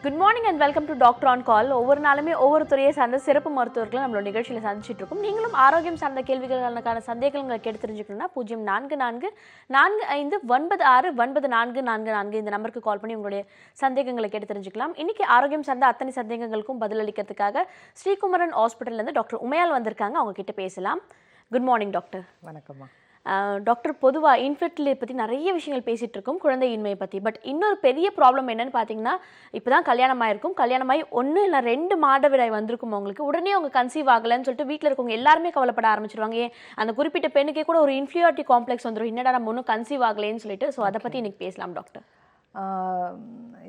Good morning and welcome to doctor on கால். ஒவ்வொரு நாளுமே ஒவ்வொரு துறையை சார்ந்த சிறப்பு மருத்துவர்களை நம்மளோட நிகழ்ச்சியில் சந்திச்சுட்டு இருக்கோம். நீங்களும் ஆரோக்கியம் சார்ந்த கேள்விகளுக்கான சந்தேகங்களை கேட்டு தெரிஞ்சுக்கணும்னா 0444969444 இந்த நம்பருக்கு கால் பண்ணி உங்களுடைய சந்தேகங்களை கேட்டு தெரிஞ்சுக்கலாம். இன்னைக்கு ஆரோக்கியம் சார்ந்த அத்தனை சந்தேகங்களுக்கும் பதிலளிக்கிறதுக்காக ஸ்ரீகுமரன் ஹாஸ்பிட்டல்லேருந்து டாக்டர் உமையால் வந்திருக்காங்க. அவங்க கிட்ட பேசலாம். Good morning doctor. வணக்கம்மா. டாக்டர், பொதுவாக இன்ஃபர்டிலிட்டி பற்றி நிறைய விஷயங்கள் பேசிகிட்டு இருக்கோம், குழந்தையின்மையை பற்றி. பட் இன்னொரு பெரிய ப்ராப்ளம் என்னன்னு பார்த்தீங்கன்னா, இப்போ தான் கல்யாணமாயிருக்கும், கல்யாணமாகி 1 இல்லை 2 மாதவிடாய் வந்திருக்கும் அவங்களுக்கு, உடனே அவங்க கன்சீவ் ஆகலைன்னு சொல்லிட்டு வீட்டில் இருக்கவங்க எல்லாருமே கவலைப்பட ஆரம்பிச்சிருவாங்க. ஏன் அந்த குறிப்பிட்ட பெண்ணுக்கே கூட ஒரு இன்ஃபீரியாரிட்டி காம்ப்ளெக்ஸ் வந்துடும், என்னடா நம்ம ஒன்றும் கன்சீவ் ஆகலைன்னு சொல்லிட்டு. ஸோ அதை பற்றி இன்னைக்கு பேசலாம் டாக்டர்.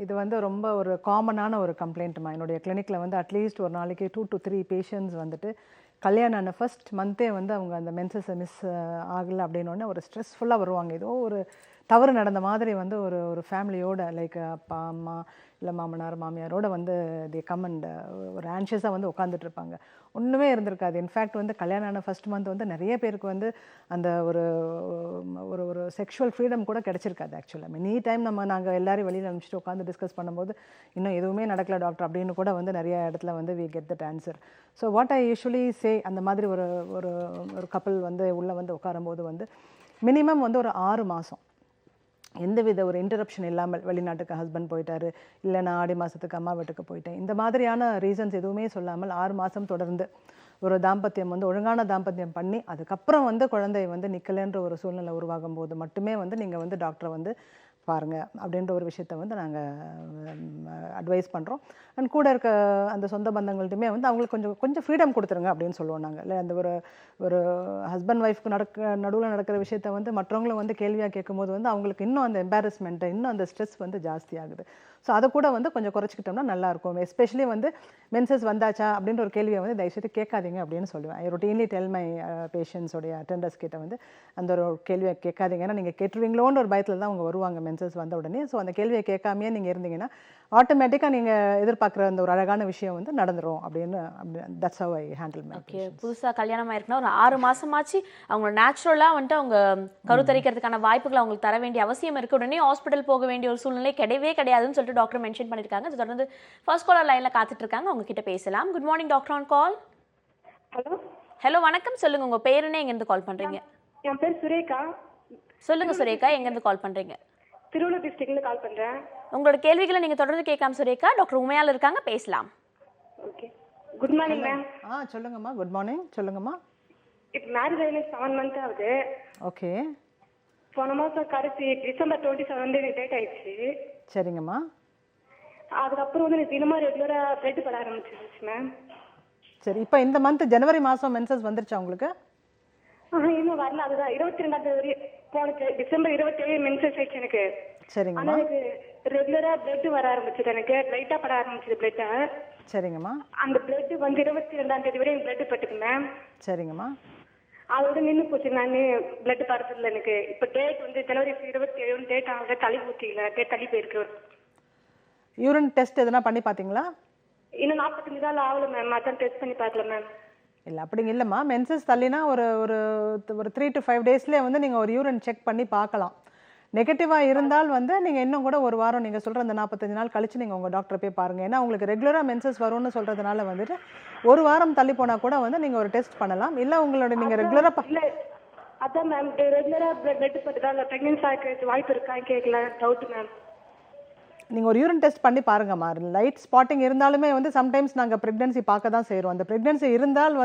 இது ரொம்ப ஒரு காமனான ஒரு கம்ப்ளைண்ட்மா. என்னுடைய கிளினிக்கில் அட்லீஸ்ட் ஒரு நாளைக்கு 2 to 3 பேஷண்ட்ஸ் கல்யாணம் ஆன ஃபர்ஸ்ட் மந்த்தே அவங்க அந்த மென்சஸை மிஸ் ஆகலை அப்படின்னோடனே ஒரு ஸ்ட்ரெஸ்ஃபுல்லாக வருவாங்க. ஏதோ ஒரு தவறு நடந்த மாதிரி ஒரு ஒரு ஃபேமிலியோட, லைக் அப்பா அம்மா இல்லை மாமனார் மாமியாரோட தி கம் அண்ட் ஒரு ஆன்ஷியஸாக உட்காந்துட்டு இருப்பாங்க. ஒன்றுமே இருந்திருக்காது. இன்ஃபேக்ட் கல்யாணம் ஆன ஃபர்ஸ்ட் மந்த் நிறைய பேருக்கு அந்த ஒரு ஒரு ஒரு செக்ஷுவல் ஃப்ரீடம் கூட கிடச்சிருக்காது. ஆக்சுவலாக எனி டைம் நாங்கள் எல்லாரையும் வெளியில் அனுப்பிச்சிட்டு உட்காந்து டிஸ்கஸ் பண்ணும்போது இன்னும் எதுவுமே நடக்கல டாக்டர் அப்படின்னு கூட நிறைய இடத்துல we get that answer. So what I usually say, அந்த மாதிரி ஒரு ஒரு ஒரு கப்பல் உள்ளே உட்காரும்போது மினிமம் ஒரு 6 மாதம் எந்தவித ஒரு இன்டரப்ஷன் இல்லாமல், வெளிநாட்டுக்கு ஹஸ்பண்ட் போயிட்டாரு, இல்லை நான் ஆடி மாதத்துக்கு அம்மா வீட்டுக்கு போயிட்டேன், இந்த மாதிரியான ரீசன்ஸ் எதுவுமே சொல்லாமல் 6 மாதம் தொடர்ந்து ஒரு தாம்பத்தியம் ஒழுங்கான தாம்பத்தியம் பண்ணி அதுக்கப்புறம் குழந்தை நிற்கலைன்ற ஒரு சூழ்நிலை உருவாகும் போது மட்டுமே நீங்கள் டாக்டரை பாருங்கள் அப்படின்ற ஒரு விஷயத்தை நாங்கள் அட்வைஸ் பண்ணுறோம். அண்ட் கூட இருக்க அந்த சொந்த பந்தங்கள்ட்டுமே அவங்களுக்கு கொஞ்சம் ஃப்ரீடம் கொடுத்துருங்க அப்படின்னு சொல்லுவோம் நாங்கள். இல்லை அந்த ஒரு ஒரு ஹஸ்பண்ட் ஒய்ஃப்க்கு நடுவில் நடக்கிற விஷயத்த மற்றவங்களும் கேள்வியாக கேட்கும்போது அவங்களுக்கு இன்னும் அந்த எம்பாரஸ்மெண்ட்டு, இன்னும் அந்த ஸ்ட்ரெஸ் ஜாஸ்தி ஆகுது. ஸோ அதை கூட கொஞ்சம் குறைச்சிக்கிட்டோம்னா நல்லாயிருக்கும். எஸ்பெஷலி மென்சஸ் வந்தாச்சா அப்படின்ற ஒரு கேள்வியை தயவுசெய்து கேட்காதீங்க அப்படின்னு சொல்லுவேன். ஐ ரொட்டீன்லி டெல் மை பேஷண்ட்ஸோடைய அட்டெண்டர்ஸ் கிட்ட அந்த ஒரு கேள்வியை கேட்காதீங்க. ஏன்னா நீங்கள் கேட்டுருவீங்களோன்ற ஒரு பயத்தில் தான் அவங்க வருவாங்க மென்சஸ் வந்த உடனே. ஸோ அந்த கேள்வியை கேட்காமையே நீங்கள் இருந்தீங்கன்னா ஆட்டோமேட்டிக்காக நீங்கள் எதிர்பார்க்குற அந்த ஒரு அழகான விஷயம் நடந்துடும் அப்படின்னு. That's how I handle my. Okay, புதுசாக கல்யாணம் ஆயிருக்குன்னா ஒரு 6 மாதமாச்சு அவங்க நேச்சுரலாக அவங்க கருத்தரிக்கிறதுக்கான வாய்ப்புகளை அவங்களுக்கு தர வேண்டிய அவசியம் இருக்குது. உடனே ஹாஸ்பிட்டல் போக வேண்டிய ஒரு சூழ்நிலை கிடையாதுன்னு சொல்லிட்டு டாக்டர் மென்ஷன் பண்ணியிருக்காங்க. தொடர்ந்து ஃபர்ஸ்ட் காலர் லைனில் காத்துட்டு இருக்காங்க, அவங்க கிட்ட பேசலாம். Good morning doctor on call. Hello வணக்கம், சொல்லுங்க உங்க பேருனே, எங்கேருந்து கால் பண்றீங்க? என் பேர் சுரேகா. சொல்லுங்க சுரேகா, எங்கேருந்து கால் பண்றீங்க? திருவள்ளூர் டிஸ்ட்ரிக்ட்ல கால் பண்றேன். உங்களோட கேள்விகளை நீங்க தொடர்ந்து கேட்காம சுரேகா, டாக்டர் உமையால் இருக்காங்க, பேசலாம். Okay, good morning ma'am. சொல்லுங்கம்மா. குட் மார்னிங், சொல்லுங்கம்மா. இப்போ மேரேஜ் ஆகி 7 months ஆகுது. ஓகே. போன மாதம் கடைசி டிசம்பர் 27 டேட் ஆயிடுச்சு. சரிங்கம்மா. அதுக்கப்புறம் எனக்கு தினமும் ரெகுலராக பிளட் பட ஆரம்பிச்சிருச்சு மேம். சரி, இப்போ இந்த மந்த் ஜனவரி மாதம் மென்சஸ் வந்துருச்சா உங்களுக்கு? இன்னும் வரல. அதுதான் 22 போன டிசம்பர் 27 மென்சஸ் ஆயிடுச்சு எனக்கு. சரிங்கம்மா. ஆனால் எனக்கு ரெகுலராக பிளட் வர ஆரம்பிச்சது, எனக்கு லைட்டாக பட ஆரம்பிச்சது பிளட்டை. சரிங்கம்மா. அந்த பிளட் 22 வரையும் பிளட் பட்டுக்கு மேம். சரிங்கம்மா. அதோட நின்று போச்சு. நான் பிளட் படுறதில்ல எனக்கு. இப்போ டேட் ஜனவரி 27 டேட் ஆகுது, தள்ளி ஊற்றிக்கல, டேட் தள்ளி போயிருக்கு. யூரின் டெஸ்ட் எதனா பண்ணி பார்த்தீங்களா? இன்னும் 45 நாள் ஆகல மேம். அதான் டெஸ்ட் பண்ணி பார்க்கல மேம். இல்லை அப்படிங்க இல்லைம்மா, மென்சஸ் தள்ளினா ஒரு ஒரு ஒரு 3 to 5 டேஸ்லேயே நீங்கள் ஒரு யூரின் செக் பண்ணி பார்க்கலாம். நெகட்டிவாக இருந்தால் நீங்கள் இன்னும் கூட ஒரு வாரம் நீங்கள் சொல்கிற அந்த 45 நாள் கழிச்சு நீங்கள் உங்கள் டாக்டரை போய் பாருங்கள். ஏன்னா உங்களுக்கு ரெகுலராக மென்சஸ் வரும்னு சொல்கிறதுனால ஒரு வாரம் தள்ளி போனால் கூட நீங்கள் ஒரு டெஸ்ட் பண்ணலாம். இல்லை உங்களோட நீங்கள் ரெகுலராக இல்லை அதான் மேம், ரெகுலராக பிளட் பட்டுதா இல்லை ப்ரெக்னென்சி ஆகிறதுக்கு வாய்ப்பு இருக்கான்னு கேட்கல, டவுட் மேம். நீங்கள் ஒரு யூரின் டெஸ்ட் பண்ணி பாருங்கம்மா. லைட் ஸ்பாட்டிங் இருந்தாலுமே சம்டைம்ஸ் நாங்கள் ப்ரெக்னென்சி பார்க்க தான் செய்கிறோம். அந்த ப்ரெக்னென்சி இருந்தால்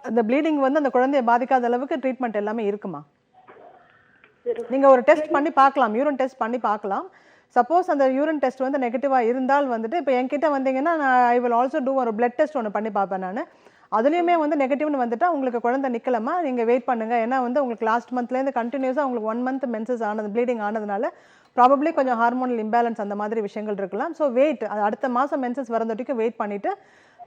அந்த ப்ளீடிங் அந்த குழந்தைய பாதிக்காத அளவுக்கு ட்ரீட்மெண்ட் எல்லாமே இருக்குமா. நீங்கள் ஒரு டெஸ்ட் பண்ணி பார்க்கலாம், யூரின் டெஸ்ட் பண்ணி பார்க்கலாம். சப்போஸ் அந்த யூரின் டெஸ்ட் நெகட்டிவாக இருந்தால் இப்போ என்கிட்ட வந்தீங்கன்னா நான் ஐ வில் ஆல்சோ டூ ஒரு பிளட் டெஸ்ட் ஒன்று பண்ணி பார்ப்பேன் நான். அதுலேயுமே நெகட்டிவ்னு வந்துட்டால் உங்களுக்கு குழந்தை நிற்கலாமா, நீங்கள் வெயிட் பண்ணுங்கள். ஏன்னா உங்களுக்கு லாஸ்ட் மந்த்லேருந்து கண்டினியூஸாக உங்களுக்கு 1 month மென்சஸ் ஆனது, ப்ளீடிங் ஆனதுனால ப்ராபப்ளி கொஞ்சம் ஹார்மோனல் இம்பேலன்ஸ் அந்த மாதிரி விஷயங்கள் இருக்கலாம். ஸோ வெயிட், அடுத்த மாதம் மென்சஸ் வரந்தொட்டிக்கு வெயிட் பண்ணிவிட்டு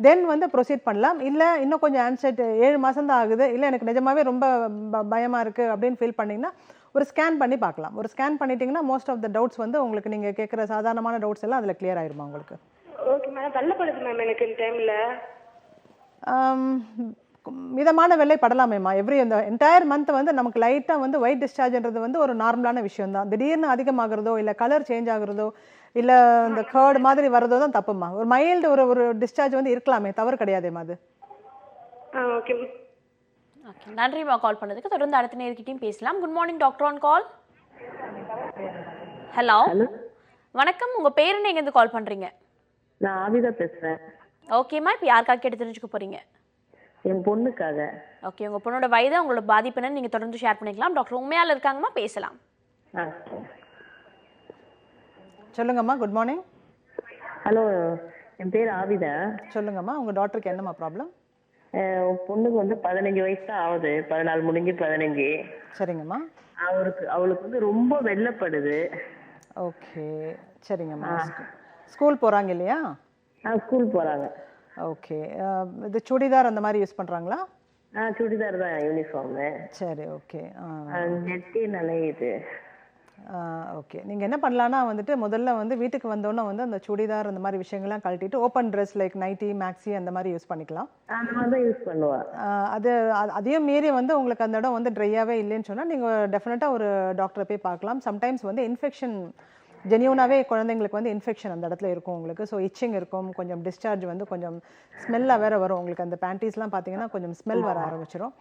தென் ப்ரொசீட் பண்ணலாம். இல்லை இன்னும் கொஞ்சம் ஆன்சைட் 7 மாதம் தான் ஆகுது, இல்லை எனக்கு நிஜமாவே ரொம்ப பயமாக இருக்குது அப்படின்னு ஃபீல் பண்ணிங்கன்னா ஒரு ஸ்கேன் பண்ணி பார்க்கலாம். ஒரு ஸ்கேன் பண்ணிட்டீங்கன்னா மோஸ்ட் ஆஃப் த டவுட்ஸ் உங்களுக்கு நீங்கள் கேட்குற சாதாரணமான டவுட்ஸ் எல்லாம் அதில் கிளியர் ஆயிருமா உங்களுக்கு. Okay ma'am. வெள்ளப்படுது மேம் எனக்கு இந்த டைமில். மிதமான வெள்ளை படலாமேம்மா. இந்த என்டையர் மந்த் நமக்கு லைட்டாக ஒயிட் டிஸ்சார்ஜ்ன்றது ஒரு நார்மலான விஷயம் தான். திடீர்னு அதிகமாகிறதோ இல்லை கலர் சேஞ்ச் ஆகுறதோ இல்லை இந்த கேர்டு மாதிரி வர்றதோ தான் தப்புமா. ஒரு மைல்டு ஒரு டிஸ்சார்ஜ் வந்து இருக்கலாமே, தவறு கிடையாதேம்மா அது. ஓகே. ஓகே, நன்றிம்மா கால் பண்ணதுக்கு. தொடர்ந்து அடுத்த நேர்கிட்டையும் பேசலாம். Good morning doctor on call. Hello, வணக்கம். உங்க பேர் என்ன, எங்கேருந்து கால் பண்றீங்க? நான் ஆவிதா பேசுறேன். ஓகேம்மா, இப்போ யாருக்காக கேட்டு தெரிஞ்சுக்க போறீங்க? என் பொண்ணுக்காக. ஓகே, உங்க பொண்ணோட வயது, உங்களோட பாதிப்பு என்னன்னு நீங்க தொடர்ந்து ஷேர் பண்ணிக்கலாம். டாக்டர் உண்மையால இருக்காங்கம்மா, பேசலாம். சொல்லுங்கம்மா. Good morning. ஹலோ, என் பேர் ஆவிதா. சொல்லுங்கம்மா, உங்கள் டாக்டருக்கு என்னம்மா ப்ராப்ளம்? பொண்ணுக்கு வந்து 15 வயசு தான் ஆகுது. 14 முடிஞ்சு 15. சரிங்கம்மா. அவளுக்கு வந்து ரொம்ப வெள்ளப்படுது. ஓகே, சரிங்கம்மா. ஸ்கூல் போகிறாங்க இல்லையா? ஸ்கூல் போறாங்க. ஓகே, இது சுடிதார் அந்த மாதிரி யூஸ் பண்ணுறாங்களா? சுடிதார் தான் யூனிஃபார்மு. சரி, ஓகே. நெட்டி நனையுது. ஓகே, நீங்கள் என்ன பண்ணலான்னா வந்துட்டு முதல்ல வந்து வீட்டுக்கு வந்தோன்னே வந்து அந்த சுடிதார் அந்த மாதிரி விஷயங்கள்லாம் கழட்டிட்டு open dress like nighty, maxi அந்த மாதிரி யூஸ் பண்ணிக்கலாம். அந்த மாதிரி தான் யூஸ் பண்ணுவா. அதையும் மீறி வந்து உங்களுக்கு அந்த இடம் வந்து ட்ரையாகவே இல்லைன்னு சொன்னால் நீங்கள் டெஃபினட்டாக ஒரு டாக்டரை போய் பார்க்கலாம். சம்டைம்ஸ் வந்து இன்ஃபெக்ஷன் ஜென்யூனாகவே குழந்தைங்களுக்கு வந்து இன்ஃபெக்ஷன் அந்த இடத்துல இருக்கும் உங்களுக்கு. ஸோ இச்சிங் இருக்கும், கொஞ்சம் டிஸ்சார்ஜ் வந்து கொஞ்சம் ஸ்மெல்லாக வேறு வரும் உங்களுக்கு. அந்த பேண்டீஸ்லாம் பார்த்தீங்கன்னா கொஞ்சம் ஸ்மெல் வர ஆரம்பிச்சிடும்.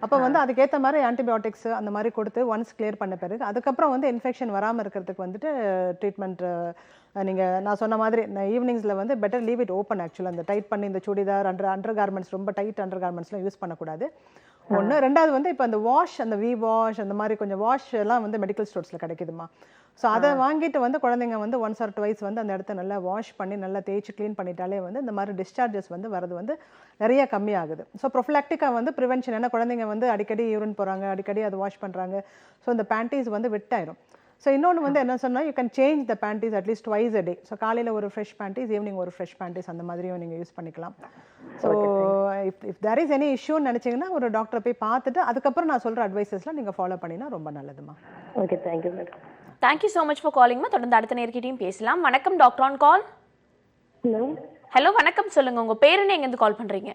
அப்போ வந்து அதுக்கேற்ற மாதிரி ஆன்டிபயோட்டிக்ஸ் அந்த மாதிரி கொடுத்து ஒன்ஸ் கிளியர் பண்ண பிறகு அதுக்கப்புறம் வந்து இன்ஃபெக்ஷன் வராமல் இருக்கிறதுக்கு வந்துட்டு ட்ரீட்மெண்ட் நீங்கள் நான் சொன்ன மாதிரி ஈவினிங்ஸில் வந்து பெட்டர் லீவ் இட் ஓப்பன். ஆக்சுவலாக அந்த டைட் பண்ணி இந்த சுடிதார் அண்டர் கார்மெண்ட்ஸ் ரொம்ப டைட் அண்டர் கார்மெண்ட்ஸ்லாம் யூஸ் பண்ணக்கூடாது. ஒன்று. ரெண்டாவது வந்து இப்போ அந்த வாஷ், அந்த வி வாஷ் அந்த மாதிரி கொஞ்சம் வாஷ் எல்லாம் வந்து மெடிக்கல் ஸ்டோர்ஸில் கிடைக்குதுமா. ஸோ அதை வாங்கிட்டு வந்து குழந்தைங்க வந்து ஒன்ஸ் ஆர் ட்வைஸ் வந்து அந்த இடத்த நல்லா வாஷ் பண்ணி நல்லா தேய்ச்சி க்ளீன் பண்ணிட்டாலே வந்து இந்த மாதிரி டிஸ்சார்ஜஸ் வந்து வரது வந்து நிறைய கம்மியாகுது. ஸோ ப்ரொஃபிலாக்டிக்காக வந்து ப்ரிவென்ஷன். ஏன்னா குழந்தைங்க வந்து அடிக்கடி யூரின் போகிறாங்க, அடிக்கடி அதை வாஷ் பண்ணுறாங்க. ஸோ இந்த பேண்டீஸ் வந்து விட்டாயிரும். ஸோ இன்னொன்று வந்து என்ன சொன்னால், you can change the panties at least twice a day. So காலையில் ஒரு ஃப்ரெஷ் பேண்டீஸ், ஈவினிங் ஒரு ஃப்ரெஷ் பேண்டீஸ் அந்த மாதிரியும் நீங்கள் யூஸ் பண்ணிக்கலாம். So if there is any இஷ்யூன்னு நினச்சிங்கன்னா ஒரு டாக்டரை போய் பார்த்துட்டு அதுக்கப்புறம் நான் சொல்கிற அட்வைசஸ்லாம் நீங்கள் ஃபாலோ பண்ணினா ரொம்ப நல்லதுமா. Okay, thank you madam. Thank you so much for காலிங்மா. தொடர்ந்து அடுத்த நேர்கிட்டையும் பேசலாம். வணக்கம் doctor on call. Hello. Hello, வணக்கம். சொல்லுங்க, உங்க பேர் என்ன, எங்கேருந்து கால் பண்றீங்க?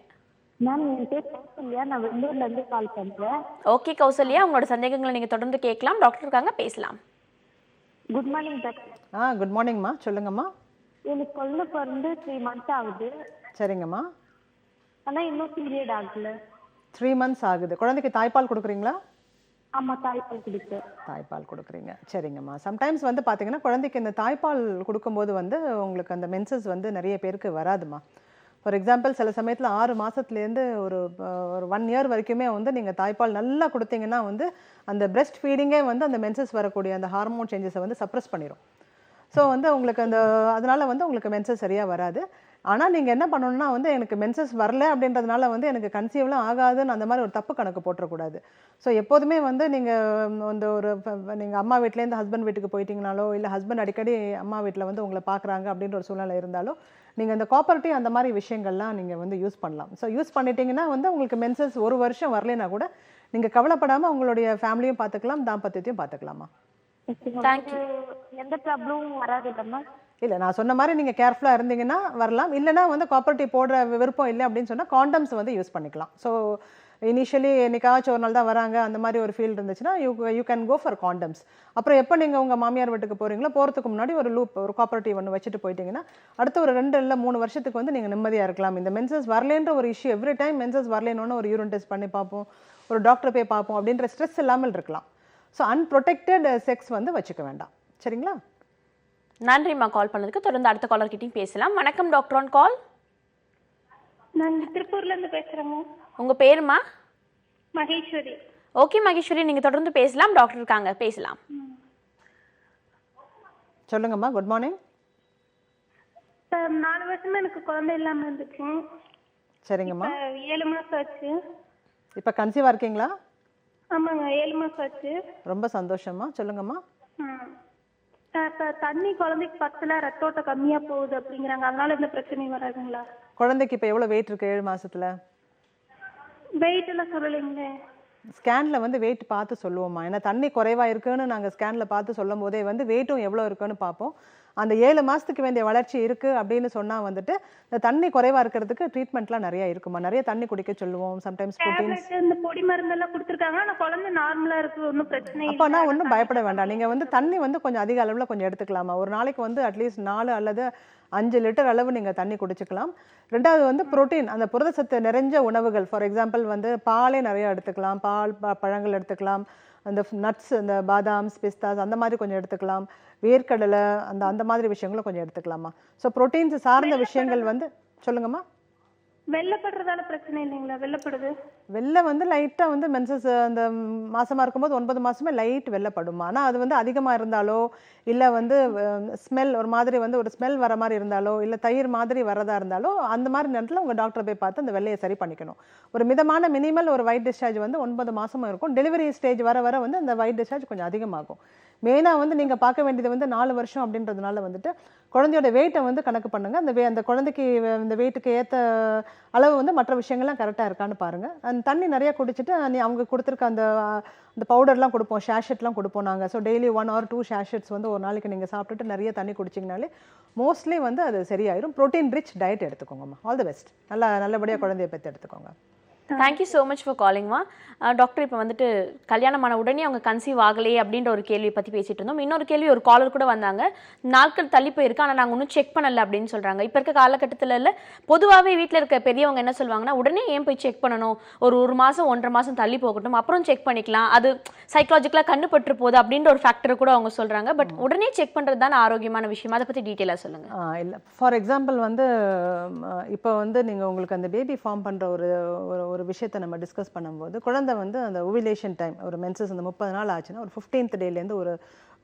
மேம், என் பேர் கௌசல்யா. நான் வெள்ளூர்லேருந்து கால் பண்ணுறேன். ஓகே கௌசல்யா, உங்களோட சந்தேகங்களை நீங்க தொடர்ந்து கேட்கலாம். டாக்டர் இருக்காங்க, பேசலாம். Good morning doctor. குட் மார்னிங்மா. சொல்லுங்கம்மா. எனக்கு பொண்ணு பிறந்து 3 months ஆகுது. சரிங்கம்மா. ஆனால் இன்னும் பீரியட் ஆகல. 3 months ஆகுது. குழந்தைக்கு தாய்ப்பால் கொடுக்குறீங்களா? ஆமாம், தாய்ப்பால் கொடுத்தேன். தாய்ப்பால் கொடுக்குறீங்க. சரிங்கம்மா. சம்டைம்ஸ் வந்து பார்த்தீங்கன்னா குழந்தைக்கு இந்த தாய்ப்பால் கொடுக்கும்போது வந்து உங்களுக்கு அந்த மென்சஸ் வந்து நிறைய பேருக்கு வராதுமா. ஃபார் எக்ஸாம்பிள் சில சமயத்தில் 6 மாதத்துலேருந்து ஒரு 1 year வரைக்குமே வந்து நீங்கள் தாய்ப்பால் நல்லா கொடுத்தீங்கன்னா வந்து அந்த பிரெஸ்ட் ஃபீடிங்கே வந்து அந்த மென்சஸ் வரக்கூடிய அந்த ஹார்மோன் சேஞ்சஸை வந்து சப்ரஸ் பண்ணிடும். ஸோ வந்து உங்களுக்கு அதனால வந்து உங்களுக்கு மென்சஸ் சரியாக வராது. ஆனால் நீங்கள் என்ன பண்ணணும்னா வந்து எனக்கு மென்சஸ் வரல அப்படின்றதுனால வந்து எனக்கு கன்சீவ்லாம் ஆகாதுன்னு அந்த மாதிரி ஒரு தப்பு கணக்கு போட்டுறக்கூடாது. ஸோ எப்போதுமே வந்து நீங்கள் வந்து நீங்கள் அம்மா வீட்டிலேருந்து ஹஸ்பண்ட் வீட்டுக்கு போயிட்டீங்கனாலோ இல்லை ஹஸ்பண்ட் அடிக்கடி அம்மா வீட்டில் வந்து உங்களை பார்க்குறாங்க அப்படின்ற ஒரு சூழ்நிலை இருந்தாலோ நீங்கள் இந்த காப்பர்ட்டி அந்த மாதிரி விஷயங்கள்லாம் நீங்கள் வந்து யூஸ் பண்ணலாம். ஸோ யூஸ் பண்ணிட்டீங்கன்னா வந்து உங்களுக்கு மென்சஸ் 1 வருஷம் வரலைன்னா கூட நீங்கள் கவலைப்படாமல் உங்களுடைய ஃபேமிலியும் பார்த்துக்கலாம், தாம்பத்தியத்தையும் பார்த்துக்கலாமா. தேங்க்யூ. எந்த ப்ராப்ளமும் வராது இல்லைம்மா? இல்லை, நான் சொன்ன மாதிரி நீங்கள் கேர்ஃபுல்லாக இருந்தீங்கன்னா வரலாம். இல்லைனா வந்து காப்பர்ட்டி போடுற விருப்பம் இல்லை அப்படின்னு சொன்னால் காண்டம்ஸ் வந்து யூஸ் பண்ணிக்கலாம். ஸோ இனிஷியலி என்னைக்காச்சும் ஒரு நாள் தான் வராங்க அந்த மாதிரி ஒரு ஃபீல் இருந்துச்சுன்னா you can go for condoms. அப்புறம் எப்போ நீங்கள் உங்கள் மாமியார் வீட்டுக்கு போகிறீங்களோ போகிறதுக்கு முன்னாடி ஒரு காப்பர்ட்டி ஒன்று வச்சுட்டு போயிட்டீங்கன்னா அடுத்த ஒரு 2 இல்லை 3 வருஷத்துக்கு வந்து நீங்கள் நிம்மதியாக இருக்கலாம். இந்த மென்சஸ் வரலேன்ற ஒரு இஷ்யூ எவ்ரி டைம் மென்சஸ் வரலேன்னு ஒரு யூரின் டெஸ்ட் பண்ணி பார்ப்போம், ஒரு டாக்டரை போய் பார்ப்போம் அப்படின்ற ஸ்ட்ரெஸ் இல்லாமல் இருக்கலாம். ஸோ அன்ப்ரொடெக்டட் செக்ஸ் வந்து வச்சுக்க வேண்டாம். சரிங்களா? நன்றிம்மா கால் பண்ணதுக்கு. தொடர்ந்து அடுத்த காலர்கிட்டையும் பேசலாம். வணக்கம் டாக்டர் ஆன் கால். நான் திருப்பூர்லேருந்து பேசுகிறேங்க. உங்க பேருமா? மகேஸ்வரி. ஓகே மகேஸ்வரி, நீங்க தொடர்ந்து பேசலாம். டாக்டர் இருக்காங்க, பேசலாம். சொல்லுங்கம்மா. Good morning. 4 வருஷமா எனக்கு குழந்தை இல்லாமல் இருந்துச்சு. சரிங்கம்மா. 7 மாதம் ஆச்சு. இப்போ கன்சீவாக இருக்கீங்களா? ஆமாங்க, 7 மாதம் ஆச்சு. ரொம்ப சந்தோஷமா. சொல்லுங்கம்மா. இப்போ தண்ணி குழந்தைக்கு பத்தல, ரத்தோட்டம் கம்மியாக போகுது அப்படிங்கிறாங்க. அதனால எந்த பிரச்சனையும் வராதுங்களா? குழந்தைக்கு இப்போ எவ்வளோ வெயிட் இருக்குது 7 மாசத்துல? வெயிட் எல்லாம் சொல்லலைங்களே. ஸ்கேனில் வந்து வெயிட் பார்த்து சொல்லுவோம்மா. ஏன்னா தண்ணி குறைவாக இருக்குன்னு நாங்கள் ஸ்கேனில் பார்த்து சொல்லும் போதே வந்து வெயிட்டும் எவ்வளோ இருக்குன்னு பார்ப்போம். அந்த 7 மாதத்துக்கு வேண்டிய வளர்ச்சி இருக்குது அப்படின்னு சொன்னால் வந்துட்டு இந்த தண்ணி குறைவாக இருக்கிறதுக்கு ட்ரீட்மெண்ட்லாம் நிறையா இருக்குமா. நிறைய தண்ணி குடிக்க சொல்லுவோம். சம்டைம்ஸ் ப்ரோட்டீன்ஸ் இந்த பொடி மருந்தெல்லாம் கொடுத்துருக்காங்க. ஆனா குழந்தை நார்மலா இருக்கு, ஒன்றும் பிரச்சனை இல்லை. அப்போனா ஒன்றும் பயப்பட வேண்டாம். நீங்கள் வந்து தண்ணி வந்து கொஞ்சம் அதிக அளவில் கொஞ்சம் எடுத்துக்கலாமா. ஒரு நாளைக்கு வந்து அட்லீஸ்ட் 4 அல்லது 5 லிட்டர் அளவு நீங்கள் தண்ணி குடிச்சுக்கலாம். ரெண்டாவது வந்து புரோட்டீன், அந்த புரதச்சத்து நிறைஞ்ச உணவுகள், ஃபார் எக்ஸாம்பிள் வந்து பாலே நிறைய எடுத்துக்கலாம், பால் பழங்கள் எடுத்துக்கலாம், அந்த நட்ஸ், இந்த பாதாம்ஸ், பிஸ்தாஸ் அந்த மாதிரி கொஞ்சம் எடுத்துக்கலாம், வேர்க்கடலை அந்த அந்த மாதிரி விஷயங்களும் கொஞ்சம் எடுத்துக்கலாமா. ஸோ ப்ரோட்டீன்ஸ் சார்ந்த விஷயங்கள் வந்து சொல்லுங்கம்மா. வெள்ளப்படுறதால பிரச்சனை இல்லைங்களா? வெள்ளப்படுது. வெள்ளை வந்து லைட்டாக வந்து மென்சஸ் அந்த மாசமாக இருக்கும்போது 9 மாதமே லைட் வெள்ளப்படுமா. ஆனால் அது வந்து அதிகமாக இருந்தாலோ இல்லை வந்து ஸ்மெல் ஒரு மாதிரி வந்து ஒரு ஸ்மெல் வர மாதிரி இருந்தாலோ இல்லை தயிர் மாதிரி வரதா இருந்தாலோ அந்த மாதிரி நேரத்தில் உங்கள் டாக்டரை போய் பார்த்து அந்த வெள்ளையை சரி பண்ணிக்கணும். ஒரு மிதமான மினிமல் ஒரு ஒயிட் டிஸ்சார்ஜ் வந்து 9 மாதமும் இருக்கும். டெலிவரி ஸ்டேஜ் வர வர வந்து அந்த ஒயிட் டிஸ்சார்ஜ் கொஞ்சம் அதிகமாகும். மெயினாக வந்து நீங்கள் பார்க்க வேண்டியது வந்து 4 வருஷம் அப்படின்றதுனால வந்துட்டு குழந்தையோட வெயிட்டை வந்து கணக்கு பண்ணுங்கள். அந்த குழந்தைக்கு இந்த வெயிட்டுக்கு ஏற்ற அளவு வந்து மற்ற விஷயங்கள்லாம் கரெக்டாக இருக்கான்னு பாருங்கள். அந்த தண்ணி நிறைய குடிச்சிட்டு அவங்க கொடுத்துருக்க அந்த பவுடர்லாம் கொடுப்போம், ஷேஷெட்லாம் கொடுப்போம் நாங்கள். ஸோ டெய்லி 1 or 2 ஷேஷெட்ஸ் வந்து ஒரு நாளைக்கு நீங்கள் சாப்பிட்டுட்டு நிறைய தண்ணி குடிச்சிங்கனாலே மோஸ்ட்லி வந்து அது சரியாயிரும். ப்ரோட்டீன் ரிச் டயட் எடுத்துக்கோங்கம்மா. All the best. நல்லபடியாக குழந்தைய பெற்று எடுத்துக்கோங்க. தேங்க்யூ ஸோ மச் ஃபார் காலிங்மா. டாக்டர், இப்போ வந்துட்டு கல்யாணமான உடனே அவங்க கன்சீவ் ஆகலையே அப்படின்ற ஒரு கேள்வியை பற்றி பேசிட்டு இருந்தோம். இன்னொரு கேள்வி, ஒரு காலர் கூட வந்தாங்க, நாட்கள் தள்ளி போயிருக்கு ஆனால் நாங்கள் இன்னும் செக் பண்ணலை அப்படின்னு சொல்கிறாங்க. இப்போ இருக்க காலகட்டத்தில் இல்லை, பொதுவாகவே வீட்டில் இருக்க பெரியவங்க என்ன சொல்லுவாங்கன்னா, உடனே ஏன் போய் செக் பண்ணணும், ஒரு மாதம் 1.5 மாதம் தள்ளி போகட்டும், அப்புறம் செக் பண்ணிக்கலாம், அது சைக்காலஜிக்கலாக கண்ணுப்பட்டு போகுது அப்படின்ற ஒரு ஃபேக்டர் கூட அவங்க சொல்கிறாங்க. பட் உடனே செக் பண்ணுறது தான் ஆரோக்கியமான விஷயம். அதை பற்றி டீட்டெயிலாக சொல்லுங்கள். இல்லை, ஃபார் எக்ஸாம்பிள் வந்து இப்போ வந்து நீங்கள் உங்களுக்கு அந்த பேபி ஃபார்ம் பண்ணுற ஒரு விஷயத்தை நம்ம டிஸ்கஸ் பண்ணும்போது குழந்தை வந்து அந்த ஓவிலேஷன் டைம், ஒரு மென்சஸ் அந்த 30 நாள் ஆச்சுன்னா ஒரு 15th டேலேருந்து ஒரு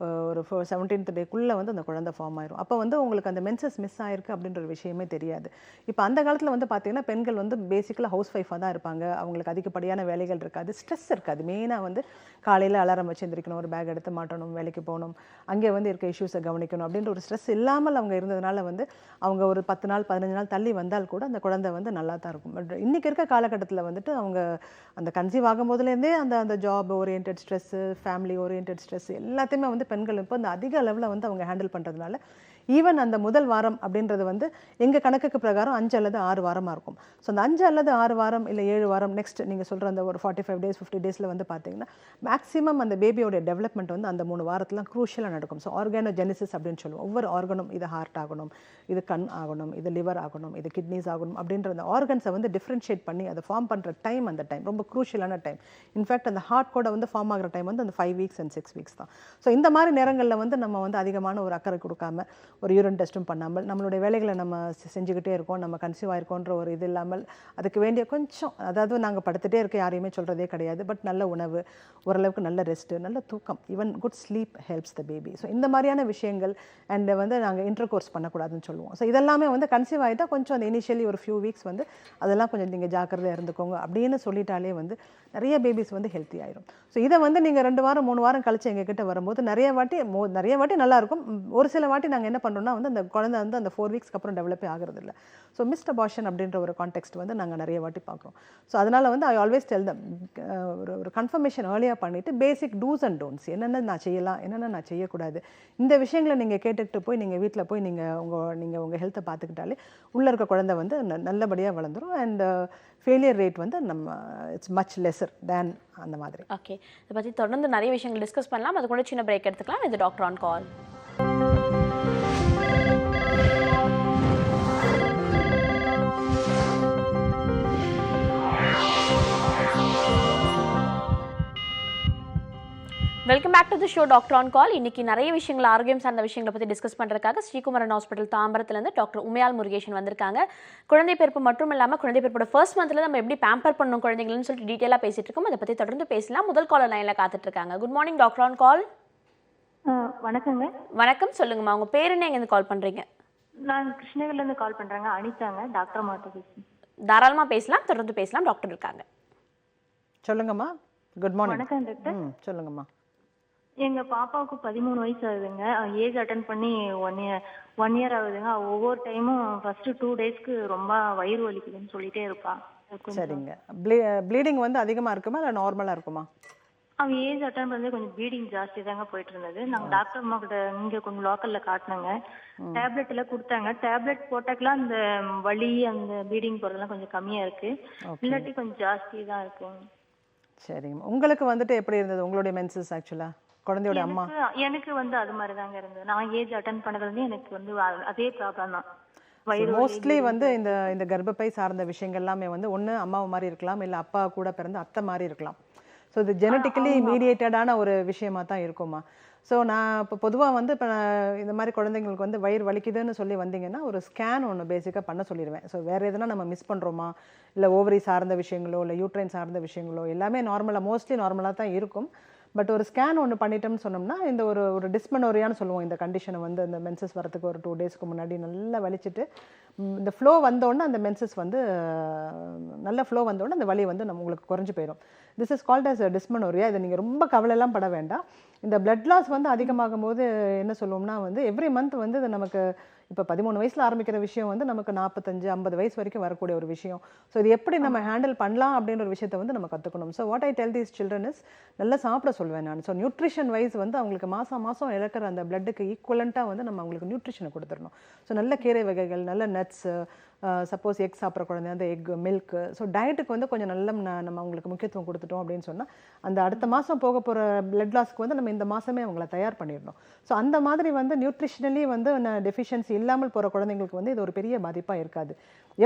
17th டேக்குள்ளே வந்து அந்த குழந்தை ஃபார்ம் ஆயிரும். அப்போ வந்து உங்களுக்கு அந்த மென்சஸ் மிஸ் ஆயிருக்கு அப்படின்ற ஒரு விஷயமே தெரியாது. இப்போ அந்த காலத்தில் வந்து பார்த்தீங்கன்னா பெண்கள் வந்து பேசிக்கலாக ஹவுஸ் ஒய்ஃபாக தான் இருப்பாங்க. அவங்களுக்கு அதிகப்படியான வேலைகள் இருக்காது, ஸ்ட்ரெஸ் இருக்காது. மெயினாக வந்து காலையில் அலாரம் வச்சு எந்திரிக்கணும், ஒரு பேக் எடுத்து மாட்டணும், வேலைக்கு போகணும், அங்கே வந்து இருக்க இஷ்யூஸை கவனிக்கணும் அப்படின்ற ஒரு ஸ்ட்ரெஸ் இல்லாமல் அவங்க இருந்ததுனால வந்து அவங்க ஒரு 10 நாள் 15 நாள் தள்ளி வந்தால் கூட அந்த குழந்தை வந்து நல்லா தான் இருக்கும். பட் இன்றைக்கி இருக்க காலகட்டத்தில் வந்துட்டு அவங்க அந்த கன்சீவ் ஆகும் போதுலேருந்தே அந்த job orient stress, family orient stress எல்லாத்தையுமே வந்து பெண்கள் இப்போ அந்த அதிக அளவில் வந்து அவங்க ஹேண்டில் பண்ணுறதுனால ஈவன் அந்த முதல் வாரம் அப்படின்றது வந்து எங்கள் கணக்குக்கு பிரகாரம் 5 அல்லது 6 வாரமாக இருக்கும். ஸோ அந்த 5 அல்லது 6 வாரம் இல்லை 7 வாரம் நெக்ஸ்ட் நீங்கள் சொல்கிற அந்த ஒரு 45 days 50 days வந்து மேக்ஸிமம் அந்த பேபியோடைய டெவலப்மெண்ட் வந்து அந்த 3 வாரத்துலாம் க்ரூஷியலாக நடக்கும். ஸோ ஆர்கானோஜெனிசிஸ் அப்படின்னு சொல்லுவோம். ஒவ்வொரு ஆர்கனும், இது ஹார்ட் ஆகணும், இது கண் ஆகணும், இது லிவர் ஆகணும், இது கிட்னிஸ் ஆகணும் அப்படின்ற அந்த ஆர்கன்ஸை வந்து டிஃப்ரென்ஷியேட் பண்ணி அதை ஃபார்ம் பண்ணுற டைம், அந்த டைம் ரொம்ப க்ரூஷியலான டைம். இன்ஃபேக்ட் அந்த ஹார்ட் கூட வந்து ஃபார்ம் ஆகிற டைம் வந்து அந்த 5 weeks and 6 weeks தான். ஸோ இந்த மாதிரி நேரங்களில் வந்து நம்ம வந்து அதிகமான ஒரு அக்கறை கொடுக்காம ஒரு யூரின் டெஸ்ட்டும் பண்ணாமல் நம்மளுடைய வேலைகளை நம்ம செஞ்சுக்கிட்டே இருக்கோம், நம்ம கன்சீவ் ஆயிருக்கோன்ற ஒரு இது இல்லாமல் அதுக்கு வேண்டிய கொஞ்சம், அதாவது நாங்கள் படுத்துகிட்டே இருக்க யாரையுமே சொல்கிறதே கிடையாது, பட் நல்ல உணவு, ஓரளவுக்கு நல்ல ரெஸ்ட்டு, நல்ல தூக்கம், even good sleep helps the baby. So இந்த மாதிரியான விஷயங்கள் அண்ட் வந்து நாங்கள் இன்டர் கோர்ஸ் பண்ணக்கூடாதுன்னு சொல்லுவோம். ஸோ இதெல்லாமே வந்து கன்சீவ் ஆகிட்டா கொஞ்சம் அந்த இனிஷியலி ஒரு ஃபியூ வீக்ஸ் வந்து அதெல்லாம் கொஞ்சம் நீங்கள் ஜாக்கிரதையாக இருந்துக்கோங்க அப்படின்னு சொல்லிட்டாலே வந்து நிறைய பேபிஸ் வந்து ஹெல்த்தி ஆயிரும். ஸோ இதை வந்து நீங்கள் 2 வாரம் 3 வாரம் கழிச்சு எங்ககிட்ட வரும்போது நிறைய வாட்டி நல்லாயிருக்கும். ஒரு சில வாட்டி நாங்கள் என்ன பண்ணுறோம்னா வந்து அந்த குழந்தை வந்து அந்த 4 weeks அப்புறம் டெவலப்பே ஆகிறது இல்லை. ஸோ மிஸ்ட் அபார்ஷன் அப்படின்ற ஒரு கான்டெக்ஸ்ட் வந்து நாங்கள் நிறைய வாட்டி பார்க்குறோம். ஸோ அதனால் வந்து ஐ ஆல்வேஸ் டெல் தம் ஒரு கன்ஃபர்மேஷன் ஏர்லியாக பண்ணிவிட்டு பேசிக் டூஸ் அண்ட் டோன்ட்ஸ், என்னென்ன நான் செய்யலாம், என்னென்ன நான் செய்யக்கூடாது, இந்த விஷயங்களை நீங்கள் கேட்டுக்கிட்டு போய் நீங்கள் வீட்டில் போய் நீங்கள் உங்கள் ஹெல்த்தை பார்த்துக்கிட்டாலே உள்ளே இருக்க குழந்தை வந்து நல்லபடியாக வளர்ந்துடும். அண்ட் ஃபெயிலியர் ரேட் வந்து இட்ஸ் மச் லெஸர் தேன் அந்த மாதிரி. ஓகே, இதை பற்றி தொடர்ந்து நிறைய விஷயங்கள் டிஸ்கஸ் பண்ணலாம். அது கூட சின்ன பிரேக் எடுத்துக்கலாம். இது doctor on call. Welcome back to the show doctor on call. இன்னைக்கு நிறைய விஷயங்கள், ஆரோக்கியம் சார்ந்த விஷயங்களை பற்றி டிஸ்கஸ் பண்ணுறதுக்காக ஸ்ரீகுமரன் ஹாஸ்பிட்டல் தாம்பரத்துலேருந்து டாக்டர் உமையால் முருகேசன் வந்திருக்காங்க. குழந்தை பிறப்பு மட்டும் இல்லாமல் குழந்தை பிறப்போட ஃபர்ஸ்ட் மந்த்தில் நம்ம எப்படி பேம்பர் பண்ணணும் குழந்தைங்கள்னு சொல்லிட்டு டீட்டெயிலாக பேசிட்டு இருக்கோம். அதை பற்றி தொடர்ந்து பேசலாம். முதல் காலர் லைனில் காத்துட்டு இருக்காங்க. குட் மார்னிங் டாக்டர் ஆன் கால். வணக்கங்க. வணக்கம், சொல்லுங்கம்மா. உங்கள் பேர் என்ன, எங்கேருந்து கால் பண்ணுறீங்க? நான் கிருஷ்ணகிரிலேருந்து கால் பண்ணுறேங்க. அனிதாங்க, டாக்டர் மாட்ட பேசுகிறேன். தாராளமாக பேசலாம், தொடர்ந்து பேசலாம். டாக்டர் இருக்காங்க. சொல்லுங்கம்மா. Good morning. வணக்கம் டாக்டர். சொல்லுங்கம்மா. எங்க பாப்பாவுக்கு 13 வயசு ஆகுதுங்க. ஏஜ் அட்டன் பண்ணி ஒன் இயர் ஆகுதுங்க. ஒவ்வொரு டைமும் ஃபர்ஸ்ட் 2 daysக்கு ரொம்ப வயிறு வலிக்குதுன்னு சொல்லிட்டே இருப்பா. சரிங்க. ப்ளீடிங் வந்து அதிகமாக இருக்குமா இல்லை நார்மலாக இருக்குமா? அவன் ஏஜ் அட்டன் பண்ணது கொஞ்சம் ப்ளீடிங் ஜாஸ்தி தாங்க போயிட்டு இருந்தது. நாங்கள் டாக்டர் அம்மா கிட்ட இங்கே கொஞ்சம் லோக்கலில் காட்டினாங்க. டேப்லெட் எல்லாம் கொடுத்தாங்க. டேப்லெட் போட்டாக்கெல்லாம் அந்த வலி அந்த ப்ளீடிங் போகிறதெல்லாம் கொஞ்சம் கம்மியாக இருக்கு. இல்லாட்டி கொஞ்சம் ஜாஸ்தி தான் இருக்குங்க. சரிங்க. உங்களுக்கு வந்துட்டு எப்படி இருந்தது உங்களுடைய மென்சஸ் ஆக்சுவலாக குழந்தையோட அம்மா? எனக்கு வந்து அது மாதிரி தாங்க இருந்தது. நான் ஏஜ் அட்டன் பண்ணதுலேருந்து எனக்கு வந்து அதே ப்ராப்ளம் தான். மோஸ்ட்லி வந்து இந்த இந்த கர்ப்பப்பை சார்ந்த விஷயங்கள் எல்லாமே வந்து ஒன்று அம்மா மாதிரி இருக்கலாம், இல்லை அப்பா கூட பிறந்த அத்தை மாதிரி இருக்கலாம். ஸோ இது ஜெனட்டிக்கலி மீடியேட்டடான ஒரு விஷயமா தான் இருக்குமா. ஸோ நான் இப்போ பொதுவாக வந்து இப்போ இந்த மாதிரி குழந்தைங்களுக்கு வந்து வயிறு வலிக்குதுன்னு சொல்லி வந்தீங்கன்னா ஒரு ஸ்கேன் ஒன்று பேசிக்காக பண்ண சொல்லிடுவேன். ஸோ வேறு எதுனா நம்ம மிஸ் பண்ணுறோமா, இல்லை ஓவரி சார்ந்த விஷயங்களோ இல்லை யூட்ரைன் சார்ந்த விஷயங்களோ எல்லாமே நார்மலாக மோஸ்ட்லி நார்மலாக தான் இருக்கும். பட் ஒரு ஸ்கேன் ஒன்று பண்ணிட்டோம்னு சொன்னோம்னா இந்த ஒரு டிஸ்மெனோரியான்னு சொல்லுவோம். இந்த கண்டிஷனை வந்து இந்த மென்சஸ் வரதுக்கு ஒரு 2 டேஸ்க்கு முன்னாடி நல்லா வலிச்சுட்டு இந்த ஃப்ளோ வந்தோடனே அந்த மென்சஸ் வந்து நல்ல ஃப்ளோ வந்தோடனே அந்த வலி வந்து உங்களுக்கு குறைஞ்சி போயிடும். This is called as dysmenorrhea. இதை நீங்கள் ரொம்ப கவலையெல்லாம் பட வேண்டாம். இந்த பிளட் லாஸ் வந்து அதிகமாகும் போது என்ன சொல்லுவோம்னா வந்து எவ்ரி மந்த் வந்து இது நமக்கு இப்போ 13 வயசில் ஆரம்பிக்கிற விஷயம் வந்து நமக்கு 45-50 வயசு வரைக்கும் வரக்கூடிய ஒரு விஷயம். ஸோ இது எப்படி நம்ம ஹேண்டில் பண்ணலாம் அப்படின்ற ஒரு விஷயத்தை வந்து நம்ம கற்றுக்கணும். So what I tell these children is நல்லா சாப்பிட சொல்வேன் நான். ஸோ நியூட்ரிஷன் வைஸ் வந்து அவங்களுக்கு மாதம் இழக்கிற அந்த பிளட்டுக்கு ஈக்குவலண்ட்டாக வந்து நம்ம அவங்களுக்கு நியூட்ரிஷனை கொடுத்துடணும். ஸோ நல்ல கீரை வகைகள், நல்ல நட்ஸு, சப்போஸ் எக் சாப்பிட்ற குழந்தை அந்த எக் மில்க்கு. ஸோ டயட்டுக்கு வந்து கொஞ்சம் நல்ல நம்ம அவங்களுக்கு முக்கியத்துவம் கொடுத்துட்டோம் அப்படின்னு சொன்னால் அந்த அடுத்த மாதம் போக போகிற பிளட் லாஸ்க்கு வந்து நம்ம இந்த மாதமே அவங்கள தயார் பண்ணிடணும். ஸோ அந்த மாதிரி வந்து நியூட்ரிஷனலி வந்து டெஃபிஷியன்சி இல்லாமல் போகிற குழந்தைங்களுக்கு வந்து இது ஒரு பெரிய பாதிப்பாக இருக்காது.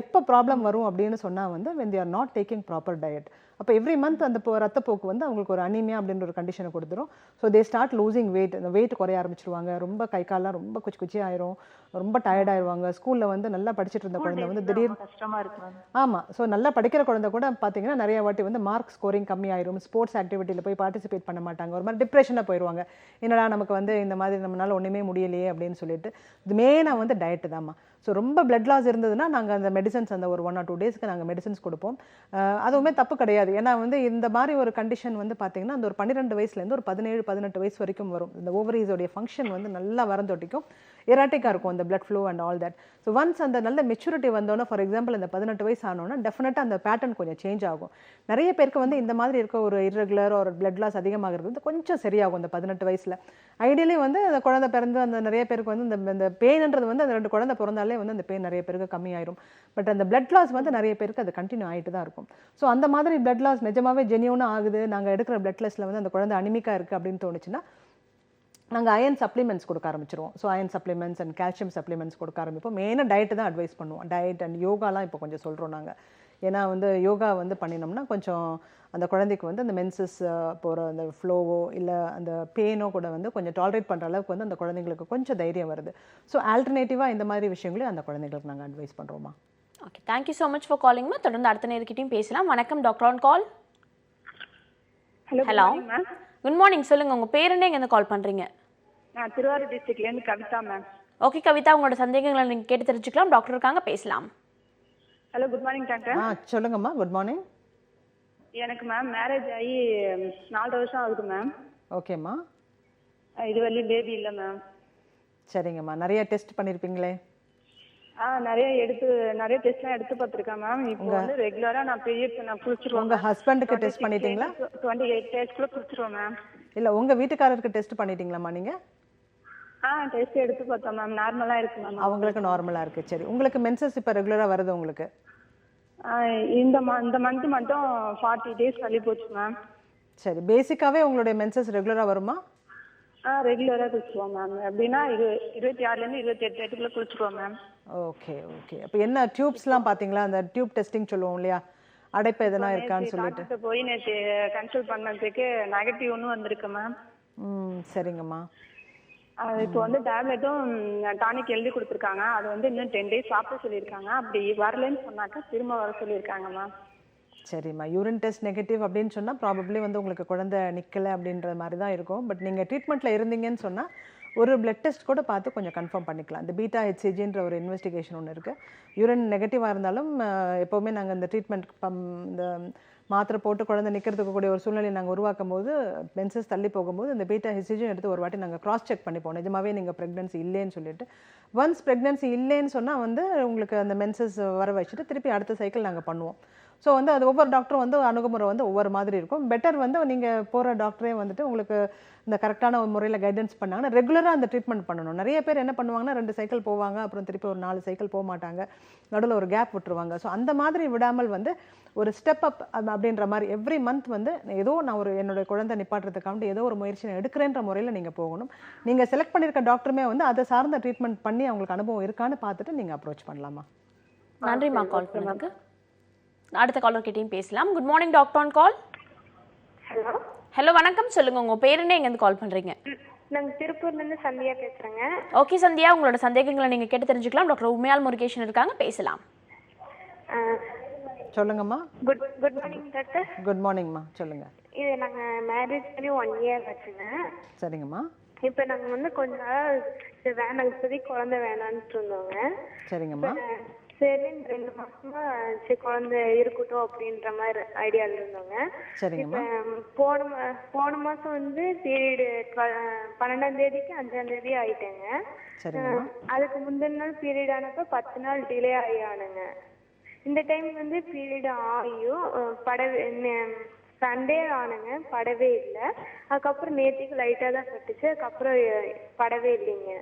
எப்போ ப்ராப்ளம் வரும் அப்படின்னு சொன்னால் வந்து when they are not taking proper diet. அப்போ எவ்ரி மந்த் அந்த ரத்தப்போக்கு வந்து அவங்களுக்கு ஒரு அனீமியா அப்படின்ற ஒரு கண்டிஷனை கொடுத்துரும். So they start losing wait. அந்த வெயிட் குறைய ஆரம்பிச்சிருவாங்க. ரொம்ப கை கால்லாம் ரொம்ப குச்சி ஆயிரும். ரொம்ப டயர்டாயிருவாங்க. ஸ்கூலில் வந்து நல்லா படிச்சுட்டு இருந்த குழந்தை வந்து திடீர்னு கஷ்டமா இருக்கு. ஆமாம். ஸோ நல்லா படிக்கிற குழந்தை கூட பார்த்தீங்கன்னா நிறைய வாட்டி வந்து மார்க் ஸ்கோரிங் கம்மியாயிரும். ஸ்போர்ட்ஸ் ஆக்டிவிட்டியில் போய் பார்ட்டிசிபேட் பண்ண மாட்டாங்க. ஒரு மாதிரி டிப்ரெஷனாக போயிடுவாங்க. என்னடா நமக்கு வந்து இந்த மாதிரி நம்மளால ஒன்றுமே முடியலையே அப்படின்னு சொல்லிட்டு. இது மெயினாக வந்து டயட்டு தான்மா. ஸோ ரொம்ப பிளட் லாஸ் இருந்ததுன்னா நாங்கள் அந்த மெடிசன்ஸ் அந்த ஒரு 1 or 2 டேஸ்க்கு நாங்கள் மெடிசன்ஸ் கொடுப்போம். அதுவுமே தப்பு கிடையாது. ஏன்னா வந்து இந்த மாதிரி ஒரு கண்டிஷன் வந்து பார்த்தீங்கன்னா அந்த ஒரு 12 வயசுலேருந்து ஒரு 17-18 வயசு வரைக்கும் வரும். இந்த ஓவரீஸோடைய ஃபங்க்ஷன் வந்து நல்லா வரந்தொட்டிக்கும். எராட்டிக்காக இருக்கும் அந்த blood flow and all that. So once அந்த நல்ல மெச்சூரிட்டி வந்தோன்னா, ஃபார் எக்ஸாம்பிள் இந்த 18 வயசு ஆனோன்னா டெஃபினட்டாக அந்த பேட்டர்ன் கொஞ்சம் சேஞ்ச் ஆகும். நிறைய பேருக்கு வந்து இந்த மாதிரி இருக்க ஒரு இர்ரெகுலர் ஒரு பிளட் லாஸ் அதிகமாகிறது வந்து கொஞ்சம் சரியாகும் இந்த 18 வயசில். ஐடியலி வந்து அந்த குழந்தை பிறந்து அந்த நிறைய பேருக்கு வந்து இந்த பெயின்ன்றது வந்து அந்த 2 குழந்தை பிறந்தாலே வந்து அந்த பெயின் நிறைய பேருக்கு கம்மியாயிரும். பட் அந்த பிளட் லாஸ் வந்து நிறைய பேருக்கு அது கண்டினியூ ஆகிட்டு தான் இருக்கும். ஸோ அந்த மாதிரி பிளட் லாஸ் நிஜமாவே ஜெனியூனாக ஆகுது, நாங்கள் எடுக்கிற பிளட் டெஸ்ட்டில் வந்து அந்த குழந்தை அனிமிக்காக இருக்குது அப்படின்னு தோணுச்சுன்னா நாங்கள் அயன் சப்ளிமெண்ட்ஸ் கொடுக்க ஆரம்பிச்சிருவோம். So iron supplements and calcium supplements கொடுக்க ஆரம்பிப்போம். மெயினாக டயட்டு தான் அட்வைஸ் பண்ணுவோம். டயட் அண்ட் யோகாலாம் இப்போ கொஞ்சம் சொல்கிறோம் நாங்கள். ஏன்னா வந்து யோகா வந்து பண்ணினோம்னா கொஞ்சம் அந்த குழந்தைக்கு வந்து அந்த மென்சஸ் போகிற அந்த ஃப்ளோவோ இல்லை அந்த பெயினோ கூட வந்து கொஞ்சம் டாலரேட் பண்ணுற அளவுக்கு வந்து அந்த குழந்தைங்களுக்கு கொஞ்சம் தைரியம் வருது. ஸோ ஆல்டர்னேட்டிவாக இந்த மாதிரி விஷயங்களையும் அந்த குழந்தைங்களுக்கு நாங்கள் அட்வைஸ் பண்ணுறோமா. Okay, thank you so much for காலிங்மா. தொடர்ந்து அடுத்த நேரக்கிட்டையும் பேசலாம். வணக்கம் doctor on call. Hello, good morning. சொல்லுங்கள், உங்கள் பேர் என்ன, எங்கேருந்து கால் பண்ணுறீங்க? நான் திருவாரூர் டிஸ்ட்ரிக்ட்லேருந்து கவிதா மேம். ஓகே கவிதா, உங்களோட சந்தேகங்களை நீங்கள் கேட்டு தெரிஞ்சுக்கலாம். டாக்டர் இருக்காங்க, பேசலாம். Hello, good morning doctor. சொல்லுங்கம்மா. Good morning. எனக்கு மேம் மேரேஜ் ஆகி 4 வருஷம் ஆகுது மேம். ஓகேம்மா. இது வரையும் பேபி இல்லை மேம். சரிங்கம்மா. நிறைய டெஸ்ட் பண்ணியிருப்பீங்களே? நிறைய டெஸ்ட்லாம் எடுத்து பார்த்துருக்கேன் மேம். இப்போ வந்து ரெகுலராக நான் பீரியட்ஸ் நான் குளிச்சிருவேன். உங்கள் ஹஸ்பண்டுக்கு டெஸ்ட் பண்ணிட்டீங்களா? 28 டேஸ்க்குள்ளே குளிச்சிருவேன் மேம். இல்லை உங்கள் வீட்டுக்காரருக்கு டெஸ்ட் பண்ணிட்டீங்களாம்மா நீங்கள்? டெஸ்ட் எடுத்து பார்த்தோம் மேம். நார்மலாக இருக்கு மேம். அவங்களுக்கு நார்மலாக இருக்குது. சரி, உங்களுக்கு மென்சஸ் இப்போ ரெகுலராக வருது உங்களுக்கு? இந்த மந்த் மட்டும் 40 டேஸ் தள்ளி போச்சு மேம். சரி, பேசிக்காகவே உங்களுடைய மென்சஸ் ரெகுலராக வருமா? ரெகுலராக குளிச்சிருவோம் மேம். எப்படின்னா 26லேருந்து 28 டேட்டுக்குள்ளே குளிச்சிருவோம் மேம். Okay okay. அப்போ என்ன டியூப்ஸ்லாம் பார்த்தீங்களா? அந்த டியூப் டெஸ்டிங் சொல்லுவோம் இல்லையா, அடைப்பு எதனா இருக்கான்னு சொல்லிட்டு போய் நேற்று கன்சல்ட் பண்ணதுக்கு நெகட்டிவ் ஒன்று வந்திருக்கு மேம். சரிங்கம்மா. இப்போ வந்து டேப்லெட்டும் டானிக் எழுதி கொடுத்துருக்காங்க. அது வந்து இன்னும் 10 டேஸ் சாப்பிட சொல்லியிருக்காங்க. அப்படி வரலன்னு சொன்னாக்கா திரும்ப வர சொல்லியிருக்காங்க மேம். சரிம்மா. யூரின் டெஸ்ட் நெகட்டிவ் அப்படின்னு சொன்னால் ப்ராபப்ளி வந்து உங்களுக்கு குழந்தை நிற்கலை அப்படின்ற மாதிரி தான் இருக்கும். பட் நீங்கள் ட்ரீட்மெண்ட்டில் இருந்தீங்கன்னு சொன்னால் ஒரு பிளட் டெஸ்ட் கூட பார்த்து கொஞ்சம் கன்ஃபார்ம் பண்ணிக்கலாம். இந்த பீட்டா ஹெச்சிஜின்ற ஒரு இன்வெஸ்டிகேஷன் ஒன்று இருக்குது. யூரின் நெகட்டிவாக இருந்தாலும் எப்போவுமே நாங்கள் இந்த ட்ரீட்மெண்ட் இந்த மாத்திரை போட்டு குழந்தை நிற்கிறதுக்கு கூடிய ஒரு சூழ்நிலை நாங்கள் உருவாக்கும் போது மென்சஸ் தள்ளி போகும்போது இந்த பீட்டா ஹெச்சிஜும் எடுத்து ஒரு வாட்டி நாங்கள் கிராஸ் செக் பண்ணிப்போம், நிஜமாவே நீங்கள் ப்ரெக்னன்சி இல்லைன்னு சொல்லிட்டு. ஒன்ஸ் ப்ரெக்னன்சி இல்லைன்னு சொன்னால் வந்து உங்களுக்கு அந்த மென்சஸ் வர வச்சுட்டு திருப்பி அடுத்த சைக்கிள் நாங்கள் பண்ணுவோம். ஸோ வந்து அது ஒவ்வொரு டாக்டரும் வந்து அணுகுமுறை வந்து ஒவ்வொரு மாதிரி இருக்கும். பெட்டர் வந்து நீங்கள் போகிற டாக்டரே வந்துட்டு உங்களுக்கு இந்த கரெக்டான முறையில் கைடன்ஸ் பண்ணாங்கன்னா ரெகுலராக அந்த ட்ரீட்மெண்ட் பண்ணணும். நிறைய பேர் என்ன பண்ணுவாங்கன்னா 2 சைக்கிள் போவாங்க, அப்புறம் திருப்பி ஒரு 4 சைக்கிள் போக மாட்டாங்க, நடுவில் ஒரு கேப் விட்டுருவாங்க. ஸோ அந்த மாதிரி விடாமல் வந்து ஒரு ஸ்டெப் அப் அப்படின்ற மாதிரி எவ்ரி மந்த் வந்து ஏதோ நான் ஒரு என்னோட குழந்தை நிப்பாட்டுறதுக்காண்டி ஏதோ ஒரு முயற்சி நான் எடுக்கிறேன்ற முறையில் நீங்கள் போகணும். நீங்கள் செலக்ட் பண்ணியிருக்க டாக்டருமே வந்து அதை சார்ந்த ட்ரீட்மெண்ட் பண்ணி அவங்களுக்கு அனுபவம் இருக்கான்னு பார்த்துட்டு நீங்கள் அப்ரோச் பண்ணலாமா. நன்றிம்மா கால் பண்ணதுக்கு. அடுத்த காலர் கிட்டயும் பேசலாம். Good morning doctor on call. Hello hello வணக்கம், சொல்லுங்க உங்க பேர் என்ன, எங்கேருந்து கால் பண்றீங்க? நாங்கள் திருப்பூர்லேருந்து சந்தியா பேசுகிறேங்க. ஓகே சந்தியா, உங்களோட சந்தேகங்களை நீங்க கேட்டு தெரிஞ்சுக்கலாம். டாக்டர் உமையால் முருகேஷன் இருக்காங்க, பேசலாம். சொல்லுங்கம்மா. Good morning doctor. குட் மார்னிங்மா, சொல்லுங்க. இது நாங்கள் மேரேஜ் பண்ணி 1 இயர் ஆச்சுங்க. சரிங்கம்மா. இப்போ நாங்கள் வந்து கொஞ்ச நாள் இது வேணாம், இப்போதி குழந்தை வேணான்ட்டு இருந்தோங்க. சரிங்கம்மா. சரி 2 மாசமா சரி குழந்தை இருக்கட்டும் அப்படின்ற மாதிரி ஐடியாவில் இருந்தோங்க. சரிங்கம்மா. போன மாசம் வந்து பீரியடு 12ஆம் தேதிக்கு 5ஆம் தேதி ஆயிட்டேங்க. சரிங்கம்மா. அதுக்கு முந்தின நாள் பீரியட் ஆனப்ப 10 நாள் டிலே ஆகியானுங்க. இந்த டைம் வந்து பீரியட் ஆகியும் சண்டே ஆனுங்க, படவே இல்லை. அதுக்கப்புறம் நேற்றுக்கு லைட்டாக தான் பட்டுச்சு, அதுக்கப்புறம் படவே இல்லைங்க.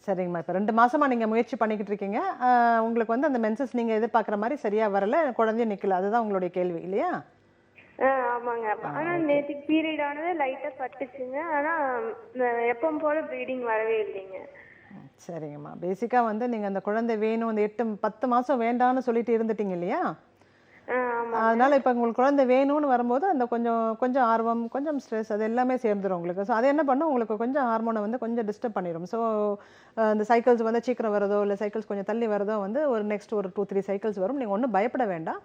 சரிங்கம்மா. இப்போ 2 மாசமா நீங்கள் முயற்சி பண்ணிக்கிட்டு இருக்கீங்க. உங்களுக்கு வந்து அந்த மென்சஸ் நீங்கள் எதிர்பார்க்குற மாதிரி சரியாக வரல, குழந்தையும் நிற்கல, அதுதான் உங்களுடைய கேள்வி இல்லையா? ஆமாங்க. ஆனால் நேற்றுக்கு பீரியட் ஆனது லைட்டாக பட்டுச்சுங்க. ஆனால் எப்பவும் போல ப்ளீடிங் வரவே இல்லைங்க. சரிங்கம்மா. பேசிக்காக வந்து நீங்கள் அந்த குழந்தை வேணும், அந்த 8-10 மாதம் வேண்டான்னு சொல்லிட்டு இருந்துட்டீங்க இல்லையா? அதனால இப்போ உங்களுக்கு குழந்தை வேணும்னு வரும்போது அந்த கொஞ்சம் ஆர்வம், கொஞ்சம் ஸ்ட்ரெஸ், அது எல்லாமே சேர்ந்துடும் உங்களுக்கு. ஸோ அது என்ன பண்ணும், உங்களுக்கு கொஞ்சம் ஹார்மோனை வந்து கொஞ்சம் டிஸ்டர்ப் பண்ணிடும். ஸோ அந்த சைக்கிள்ஸ் வந்து சீக்கிரம் வரதோ இல்லை சைக்கிள்ஸ் கொஞ்சம் தள்ளி வரதோ வந்து ஒரு நெக்ஸ்ட் ஒரு 2-3 சைக்கிள்ஸ் வரும். நீங்கள் ஒன்றும் பயப்பட வேண்டாம்.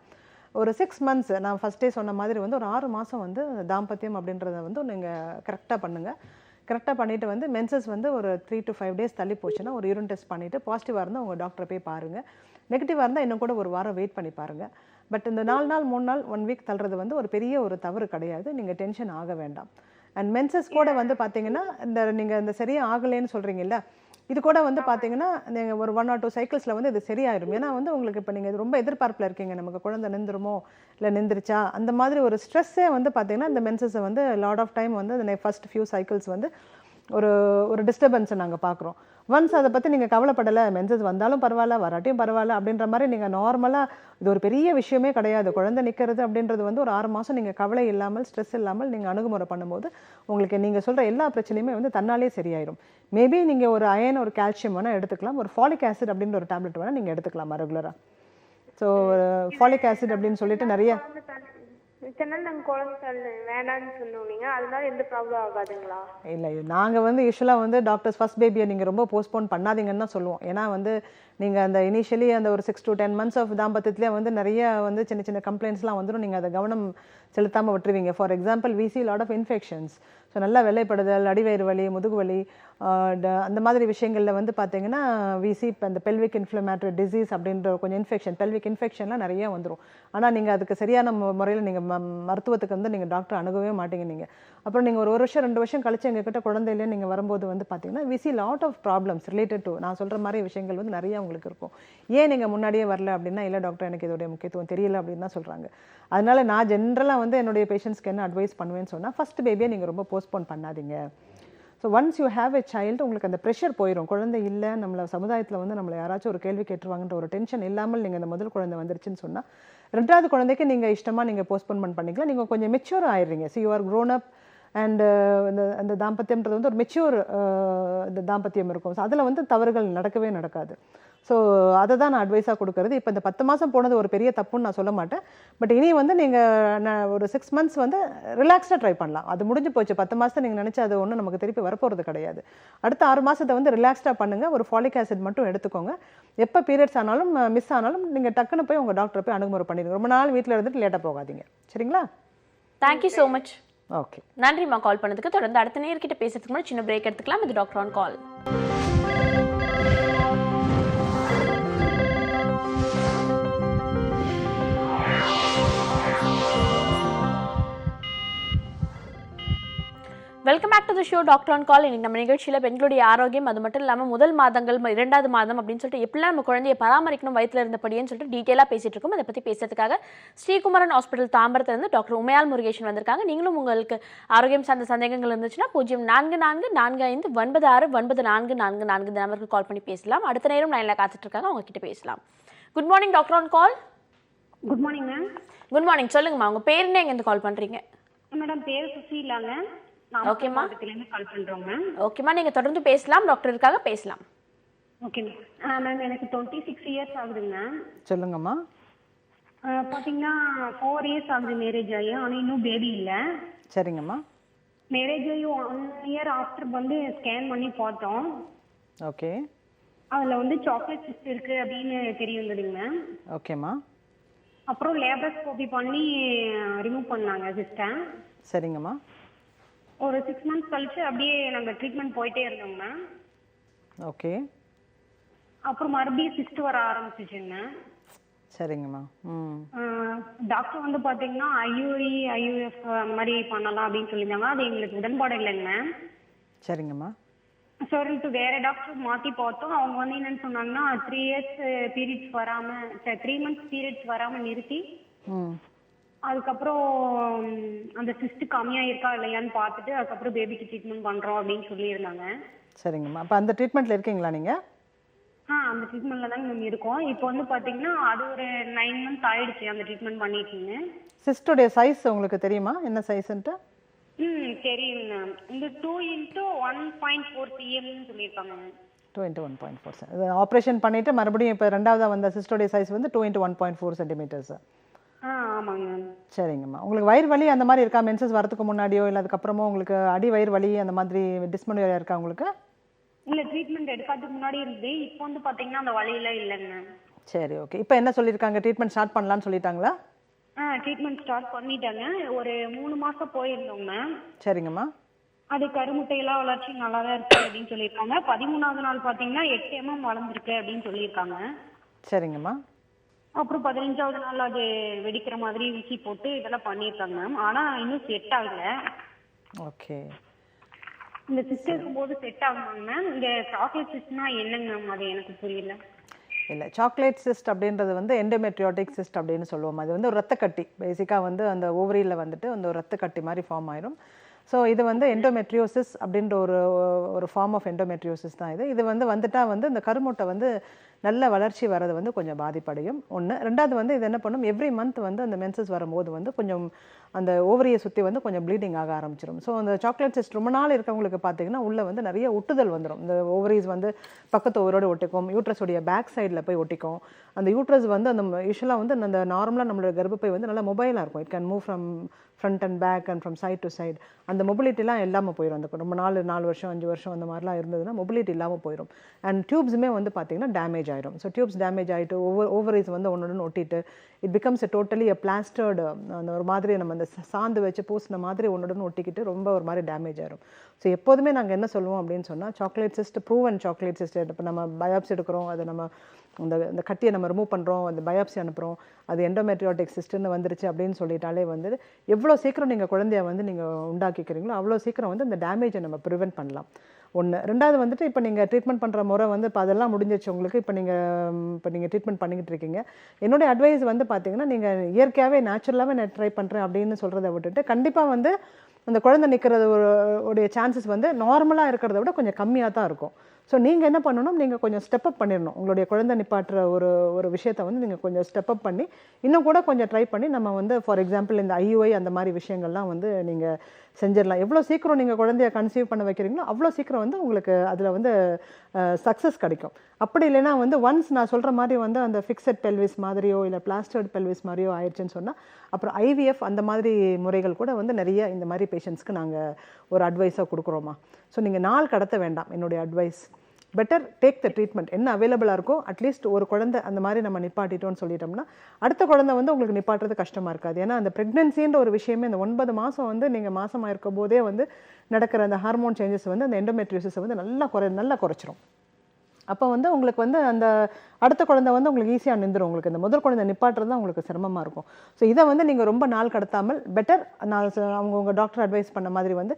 ஒரு 6 months நான் ஃபஸ்ட்டே சொன்ன மாதிரி வந்து ஒரு 6 மாதம் வந்து தாம்பத்தியம் அப்படின்றத வந்து நீங்கள் கரெக்டாக பண்ணுங்கள். கரெக்டாக பண்ணிவிட்டு வந்து மென்சஸ் வந்து ஒரு 3 to 5 days தள்ளி போச்சுன்னா ஒரு யூரின் டெஸ்ட் பண்ணிவிட்டு பாசிட்டிவாக இருந்தால் உங்கள் டாக்டரை போய் பாருங்கள். நெகட்டிவாக இருந்தால் இன்னும் கூட ஒரு வாரம் வெயிட் பண்ணி பாருங்கள். பட் இந்த 4 நாள் 3 நாள் 1 வீக் தள்ளுறது வந்து ஒரு பெரிய ஒரு தவறு கிடையாது. நீங்கள் டென்ஷன் ஆக வேண்டாம். அண்ட் மென்சஸ் கூட வந்து பார்த்தீங்கன்னா நீங்கள் இந்த சரியாக ஆகலைன்னு சொல்கிறீங்கல்ல, இது கூட வந்து பார்த்தீங்கன்னா நீங்கள் ஒரு 1 or 2 சைக்கிள்ஸில் வந்து இது சரியாயிடும். ஏன்னா வந்து உங்களுக்கு இப்போ நீங்கள் ரொம்ப எதிர்பார்ப்பில் இருக்கீங்க, நமக்கு குழந்தை நின்றுமோ இல்லை நின்றுச்சா, அந்த மாதிரி ஒரு ஸ்ட்ரெஸ்ஸே வந்து பார்த்தீங்கன்னா இந்த மென்சஸை வந்து லாட் ஆஃப் டைம் வந்து அந்த ஃபர்ஸ்ட் ஃபியூ சைக்கிள்ஸ் வந்து ஒரு டிஸ்டர்பன்ஸை நாங்கள் பார்க்குறோம். ஒன்ஸ் அதை பற்றி நீங்கள் கவலைப்படலை, மென்சஸ் வந்தாலும் பரவாயில்ல வராட்டியும் பரவாயில்ல அப்படின்ற மாதிரி நீங்கள் நார்மலாக, இது ஒரு பெரிய விஷயமே கிடையாது. குழந்தை நிற்கிறது அப்படின்றது வந்து ஒரு 6 மாதம் நீங்கள் கவலை இல்லாமல் ஸ்ட்ரெஸ் இல்லாமல் நீங்கள் அணுகுமுறை பண்ணும்போது உங்களுக்கு நீங்கள் சொல்கிற எல்லா பிரச்சனையுமே வந்து தன்னாலே சரியாயிடும். மேபி நீங்கள் ஒரு அயன், ஒரு கால்சியம் வேணால் எடுத்துக்கலாம், ஒரு ஃபாலிக் ஆசிட் அப்படின்ற ஒரு டேப்லெட் வேணால் நீங்கள் எடுத்துக்கலாமா ரெகுலராக. ஸோ ஃபாலிக் ஆசிட் அப்படின்னு சொல்லிட்டு நிறைய இத்தனை நாள் நாங்கள் குழந்தை வேணான்னு சொன்னோம், அதனால எந்த ப்ராப்ளம் ஆகாதுங்களா? இல்லை, நாங்கள் வந்து யூஸ்வலாக வந்து டாக்டர்ஸ் ஃபர்ஸ்ட் பேபியை நீங்கள் ரொம்ப போஸ்ட்போன் பண்ணாதீங்கன்னு தான் சொல்லுவோம். ஏன்னா வந்து நீங்கள் அந்த இனிஷியலி அந்த ஒரு 6 to 10 months ஆஃப் தாம்பத்தியத்திலே வந்து நிறைய வந்து சின்ன சின்ன கம்ப்ளைண்ட்ஸ்லாம் வந்துடும். நீங்கள் அதை கவனம் செலுத்தாமல் விட்டுருவீங்க. For example we see lot of infections. So நல்லா வெள்ளைப்படுதல், அடிவயிறு வலி, முதுகு வலி, அந்த மாதிரி விஷயங்களில் வந்து பார்த்தீங்கன்னா we see இப்போ இந்த பெல்விக் இன்ஃப்ளமேட்டரி டிசீஸ் அப்படின்ற கொஞ்சம் இன்ஃபெக்ஷன், பெல்விக் இன்ஃபெக்ஷன்லாம் நிறைய வந்துடும். ஆனால் நீங்கள் அதுக்கு சரியான முறையில் நீங்கள் மருத்துவத்துக்கு வந்து நீங்கள் டாக்டர் அணுகவே மாட்டீங்க. நீங்கள் அப்புறம் நீங்கள் ஒரு வருஷம் 2 வருஷம் கழிச்சு எங்ககிட்ட குழந்தையிலே நீங்கள் வரும்போது வந்து பார்த்தீங்கன்னா we see lot of problems related to நான் சொல்கிற மாதிரி விஷயங்கள் வந்து நிறைய உங்களுக்கு இருக்கும். ஏன் நீங்கள் முன்னாடியே வரல அப்படின்னா, இல்லை டாக்டர் எனக்கு இதோடைய முக்கியத்துவம் தெரியல அப்படின்னு தான் சொல்கிறாங்க. அதனால நான் ஜென்ரலாக வந்து என்னுடைய பேஷண்ட்ஸ்க்கு என்ன அட்வைஸ் பண்ணுவேன்னு சொன்னால், ஃபர்ஸ்ட் பேபியை நீங்கள் ரொம்ப போஸ்ட்போன் பண்ணாதீங்க. So once you have a child, உங்களுக்கு அந்த ப்ரெஷர் போயிடும். குழந்தை இல்லை, நம்மளை சமுதாயத்தில் வந்து நம்மளை யாராச்சும் ஒரு கேள்வி கேட்டுருவாங்கன்ற ஒரு டென்ஷன் இல்லாமல் நீங்கள் இந்த முதல் குழந்தை வந்துருச்சுன்னு சொன்னால், 2வது குழந்தைக்கு நீங்கள் இஷ்டமாக நீங்கள் போஸ்ட்போன் பண்ணிக்கலாம். நீங்கள் கொஞ்சம் மெச்சூர் ஆயிடுறீங்க. So you are grown up and அந்த தாம்பத்தியம்ன்றது வந்து ஒரு மெச்சூர் இந்த தாம்பத்தியம் இருக்கும். ஸோ அதில் வந்து தவறுகள் நடக்கவே நடக்காது. ஸோ அதை தான் நான் அட்வைஸாக கொடுக்குறது. இப்போ இந்த 10 மாதம் போனது ஒரு பெரிய தப்புன்னு நான் சொல்ல மாட்டேன். பட் இனி வந்து நீங்கள் ஒரு 6 months வந்து ரிலாக்ஸ்டாக ட்ரை பண்ணலாம். அது முடிஞ்சு போச்சு. 10 மாதத்தை நீங்கள் நினச்சி அது ஒன்றும் நமக்கு திருப்பி வரப்போகிறது கிடையாது. அடுத்த 6 மாதத்தை வந்து ரிலாக்ஸ்டாக பண்ணுங்கள். ஒரு ஃபாலிக் ஆசிட் மட்டும் எடுத்துக்கோங்க. எப்போ பீரியட்ஸ் ஆனாலும் மிஸ் ஆனாலும் நீங்கள் டக்குன்னு போய் உங்கள் டாக்டரை போய் அணுகுமுறை பண்ணிடுங்க. ரொம்ப நாள் வீட்டில் இருந்துட்டு லேட்டாக போகாதீங்க. சரிங்களா? Thank you so much. ஓகே, நன்றிம்மா கால் பண்ணதுக்கு. தொடர்ந்து அடுத்த நேர்கிட்ட பேசுறதுக்கு முன்னாடி சின்ன பிரேக் எடுத்துக்கலாம். இது doctor on call. To the show doctor on call. இன்னைக்கு நம்ம நிகழ்ச்சியில் பெண்களுடைய ஆரோக்கியம், அது மட்டும் இல்லாமல் முதல் மாதங்கள், இரண்டாவது மாதம் அப்படின்னு சொல்லிட்டு எப்படிலாம் நம்ம குழந்தையை பராமரிக்கணும் வயிற்றில் இருந்தபடின்னு சொல்லிட்டு டீட்டெயிலாக பேசிட்டு இருக்கோம். அதை பற்றி பேசுறதுக்காக ஸ்ரீகுமரன் ஹாஸ்பிட்டல் தாம்பரத்திலிருந்து டாக்டர் உமையால் முருகேசன் வந்திருக்காங்க. நீங்களும் உங்களுக்கு ஆரோக்கியம் சார்ந்த சந்தேகங்கள் இருந்துச்சுன்னா 0444459444 இந்த நம்பருக்கு கால் பண்ணி பேசலாம். அடுத்த நேரம் லைனில் காத்துட்டு இருக்காங்க, அவங்க கிட்ட பேசலாம். Good morning doctor on call. Good morning ma'am. Good morning, சொல்லுங்கம்மா உங்க பேர் என்ன, எங்கேருந்து கால் பண்றீங்க? மேடம் பேர் சுசீலாங்க. ஓகேம்மா. நாமக்கல்லேருந்து கால் பண்றோம் மேம். ஓகேம்மா, நீங்க தொடர்ந்து பேசலாம், டாக்டர் இருக்காங்க, பேசலாம். Okay ma'am. மேம் எனக்கு 26 இயர்ஸ் ஆகுதுங்க. சொல்லுங்கம்மா. பார்த்தீங்கன்னா 4 இயர்ஸ் ஆகுது மேரேஜ் ஆகி, ஆனால் இன்னும் பேபி இல்லை. சரிங்கம்மா. மேரேஜ் ஆகி 1 இயர் ஆஃப்டர் வந்து ஸ்கேன் பண்ணி பார்த்தோம். ஓகே. அதில் வந்து சாக்லேட் சிஸ்ட் இருக்கு அப்படின்னு தெரிய வந்ததுங்க மேம். ஓகேம்மா. அப்புறம் லேப்ரோஸ்கோபி பண்ணி ரிமூவ் பண்ணாங்க சிஸ்டம். சரிங்கம்மா. ஒரு 6 மந்த்ஸ் கழிச்சு அப்படியே நாங்கள் ட்ரீட்மெண்ட் போயிட்டே இருந்தோங்க மேம். ஓகே. அப்புறம் மறுபடியும் சிஸ்ட் வர ஆரம்பிச்சிச்சுங்க. சரிங்கம்மா. டாக்டர் வந்து பார்த்தீங்கன்னா ஐயூரி ஐயூஎஃப் அந்த மாதிரி பண்ணலாம் அப்படின்னு சொல்லியிருந்தாங்க. அது எங்களுக்கு உடன்பாடு இல்லைங்க மேம். சரிங்கம்மா. சரின்ட்டு வேற டாக்டர் மாற்றி பார்த்தோம். அவங்க வந்து என்னன்னு சொன்னாங்கன்னா 3 இயர்ஸ் பீரியட்ஸ் வராமல் 3 மந்த்ஸ் பீரியட்ஸ் வராமல் நிறுத்தி அதுக்கப்புறம் அந்த சிஸ்ட் கம்மியாக இருக்கா இல்லையான்னு பார்த்துட்டு அதுக்கப்புறம் பேபிக்கு ட்ரீட்மெண்ட் பண்ணுறோம் அப்படின்னு சொல்லியிருந்தாங்க. சரிங்கம்மா. அப்போ அந்த ட்ரீட்மெண்ட்டில் இருக்கீங்களா நீங்கள்? அந்த ட்ரீட்மெண்ட்டில் தாங்க நம்ம இருக்கோம். இப்போ வந்து பார்த்தீங்கன்னா அது ஒரு 9 மந்த்ஸ் ஆயிடுச்சு அந்த ட்ரீட்மெண்ட் பண்ணிட்டீங்க. சிஸ்டோடைய சைஸ் உங்களுக்கு தெரியுமா, என்ன சைஸ்ன்ட்டு? தெரியுங்க. இந்த 2x1.4 cm சொல்லியிருக்காங்க. 2x1.4 இது ஆப்ரேஷன் பண்ணிவிட்டு மறுபடியும் இப்போ ரெண்டாவதாக வந்த சிஸ்டோடைய சைஸ் வந்து 2x1.4 சென்டிமீட்டர்ஸ். ஆமாங்க மேம். சரிங்கம்மா. உங்களுக்கு வயிறு வலி அந்த மாதிரி இருக்கா? மென்சஸ் வரதுக்கு முன்னாடியோ இல்லை அதுக்கப்புறமோ உங்களுக்கு அடி வயிறு வலி அந்த மாதிரி டிஸ்மெனோரியா இருக்கா உங்களுக்கு? இல்லை, ட்ரீட்மெண்ட் எடுக்கிறதுக்கு முன்னாடி இருந்து இப்போ வந்து பார்த்தீங்கன்னா அந்த வலியெல்லாம் இல்லைங்க மேம். சரி, ஓகே. இப்போ என்ன சொல்லியிருக்காங்க? ட்ரீட்மெண்ட் ஸ்டார்ட் பண்ணலான்னு சொல்லிட்டாங்களா? ட்ரீட்மெண்ட் ஸ்டார்ட் பண்ணிட்டாங்க. ஒரு 3 மாதம் போயிருந்தோங்க மேம். சரிங்கம்மா. அது கருமுட்டையெல்லாம் வளர்ச்சி நல்லா தான் இருக்கு அப்படின்னு சொல்லியிருக்காங்க. 13வது நாள் பார்த்தீங்கன்னா 8 mm வளர்ந்துருக்கு அப்படின்னு சொல்லியிருக்காங்க. சரிங்கம்மா. அப்புறம் 15வது நாள் அது வெடிக்கிற மாதிரி ஊசி போட்டு இதெல்லாம் பண்ணியிருக்காங்க மேம். ஆனால் இன்னும் செட் ஆகலை. ஓகே. இந்த சிஸ்ட் இருக்கும்போது செட் ஆகுமாங்க மேம்? இந்த சாக்லேட் சிஸ்ட்னா என்னங்க மேம்? அது எனக்கு புரியல. இல்லை, சாக்லேட் சிஸ்ட் அப்படின்றது வந்து எண்டோமெட்ரியோட்டிக் சிஸ்ட் அப்படின்னு சொல்லுவோம். அது வந்து ஒரு ரத்தக்கட்டி, பேசிக்காக வந்து அந்த ஓவரியில் வந்துட்டு அந்த ஒரு ரத்தக்கட்டி மாதிரி ஃபார்ம் ஆயிரும். ஸோ இது வந்து எண்டோமெட்ரியோசிஸ் அப்படின்ற ஒரு ஃபார்ம் ஆஃப் எண்டோமெட்ரியோசிஸ் தான் இது வந்து வந்துட்டால் வந்து இந்த கருமுட்டை வந்து நல்ல வளர்ச்சி வர்றது வந்து கொஞ்சம் பாதிப்படையும். ஒன்று. ரெண்டாவது வந்து இது என்ன பண்ணும், எவ்ரி மந்த் வந்து அந்த மென்சஸ் வரும்போது வந்து கொஞ்சம் அந்த ஓவரியை சுற்றி வந்து கொஞ்சம் ப்ளீடிங் ஆக ஆரம்பிச்சிடும். ஸோ அந்த சாக்லேட் சிஸ்ட் ரொம்ப நாள் இருக்கவங்களுக்கு பார்த்தீங்கன்னா உள்ளே வந்து நிறைய ஒட்டுதல் வந்துடும். இந்த ஓவரிஸ் வந்து பக்கத்து ஓவரோடு ஒட்டிக்கும், யூட்ரஸுடைய பேக் சைடில் போய் ஒட்டிக்கும். அந்த யூட்ரஸ் வந்து அந்த யூஸ்வலாக வந்து அந்த நார்மலாக நம்மளோட கர்ப்பப்பை வந்து நல்லா மொபைலாக இருக்கும். It can move from front and back and from side to side. அந்த மொபிலிட்டிலாம் இல்லாமல் போயிடும். அந்த ரொம்ப 4 வருஷம் 5 வருஷம் அந்த மாதிரிலாம் இருந்ததுன்னா மொபிலிட்டி இல்லாமல் போயிடும். அண்ட் டியூப்ஸுமே வந்து பார்த்தீங்கன்னா டேமேஜ் ஆகிடும். ஸோ டியூப்ஸ் டேமேஜ் ஆகிட்டு ஓவரிஸ் வந்து ஒன்று ஒட்டிட்டு இட் பிகம்ஸ் டோட்டலி பிளாஸ்டர்டு, அந்த ஒரு மாதிரி நம்ம அந்த சாந்து வச்சு பூசின மாதிரி ஒன்றுடன் ஒட்டிக்கிட்டு ரொம்ப ஒரு மாதிரி டேமேஜ் ஆகிடும். ஸோ எப்போதுமே நாங்கள் என்ன சொல்லுவோம் அப்படின்னு சொன்னால், chocolate cyst proven chocolate cyst இப்போ நம்ம பயாப்சி எடுக்கிறோம், அதை நம்ம அந்த கட்டியை நம்ம ரிமூவ் பண்ணுறோம், அந்த பயாப்சி அனுப்புகிறோம், அது எண்டோமெட்ரியோட்டிக் சிஸ்ட்னு வந்துருச்சு அப்படின்னு சொல்லிட்டாலே வந்து எவ்வளோ சீக்கிரம் நீங்கள் குழந்தைய வந்து நீங்கள் உண்டாக்கிக்கிறீங்களோ அவ்வளோ சீக்கிரம் வந்து அந்த டேமேஜை நம்ம ப்ரிவென்ட் பண்ணலாம். ஒன்று. ரெண்டாவது வந்துட்டு இப்போ நீங்கள் ட்ரீட்மெண்ட் பண்ணுற முறை வந்து இப்போ அதெல்லாம் முடிஞ்சிச்சு உங்களுக்கு. இப்போ நீங்கள் ட்ரீட்மெண்ட் பண்ணிக்கிட்டு இருக்கீங்க. என்னுடைய அட்வைஸ் வந்து பார்த்தீங்கன்னா, நீங்கள் இயற்கையாகவே நேச்சுரலாகவே நான் ட்ரை பண்ணுறேன் அப்படின்னு சொல்கிறத விட்டுட்டு கண்டிப்பாக வந்து அந்த குழந்தை நிற்கிறது உடைய சான்சஸ் வந்து நார்மலாக இருக்கிறத விட கொஞ்சம் கம்மியாக தான் இருக்கும். ஸோ நீங்கள் என்ன பண்ணணும், நீங்கள் கொஞ்சம் ஸ்டெப்அப் பண்ணிடணும். உங்களுடைய குழந்தை நிப்பாட்டுற ஒரு விஷயத்தை வந்து நீங்கள் கொஞ்சம் ஸ்டெப்அப் பண்ணி இன்னும் கூட கொஞ்சம் ட்ரை பண்ணி நம்ம வந்து ஃபார் எக்ஸாம்பிள் இந்த ஐயுஐ அந்த மாதிரி விஷயங்கள்லாம் வந்து நீங்கள் செஞ்சிடலாம். எவ்வளோ சீக்கிரம் நீங்கள் குழந்தைய கன்சீவ் பண்ண வைக்கிறீங்களோ அவ்வளோ சீக்கிரம் வந்து உங்களுக்கு அதில் வந்து சக்ஸஸ் கிடைக்கும். அப்படி இல்லைன்னா வந்து ஒன்ஸ் நான் சொல்கிற மாதிரி வந்து அந்த ஃபிக்ஸட் பெல்விஸ் மாதிரியோ இல்லை பிளாஸ்டர்ட் பெல்விஸ் மாதிரியோ ஆயிடுச்சுன்னு சொன்னால் அப்புறம் ஐவிஎஃப் அந்த மாதிரி முறைகள் கூட வந்து நிறைய இந்த மாதிரி பேஷண்ட்ஸ்க்கு நாங்கள் ஒரு அட்வைஸாக கொடுக்குறோமா. ஸோ நீங்கள் நாள் கடத்த வேண்டாம். என்னுடைய advice better take the treatment. என்ன அவைலபிளாக இருக்கோ அட்லீஸ்ட் ஒரு குழந்தை அந்த மாதிரி நம்ம நிப்பாட்டிட்டோம்னு சொல்லிட்டோம்னா அடுத்த குழந்தை வந்து உங்களுக்கு நிப்பாட்டுறது கஷ்டமாக இருக்காது. ஏன்னா அந்த ப்ரெக்னென்சின்ற ஒரு விஷயமே இந்த 9 மாதம் வந்து நீங்கள் மாசமாக இருக்கும் போதே வந்து நடக்கிற அந்த ஹார்மோன் சேஞ்சஸ் வந்து அந்த எண்டோமெட்ரியோசிஸை வந்து நல்லா குறைச்சிரும். அப்போ வந்து உங்களுக்கு வந்து அந்த அடுத்த குழந்தை வந்து உங்களுக்கு ஈஸியாக நின்றுடும். உங்களுக்கு இந்த முதல் குழந்தை நிப்பாட்டுறது தான் உங்களுக்கு சிரமமாக இருக்கும். ஸோ இதை வந்து நீங்கள் ரொம்ப நாள் கடத்தாமல் பெட்டர் நான் அவங்க உங்கள் டாக்டர் அட்வைஸ் பண்ண மாதிரி வந்து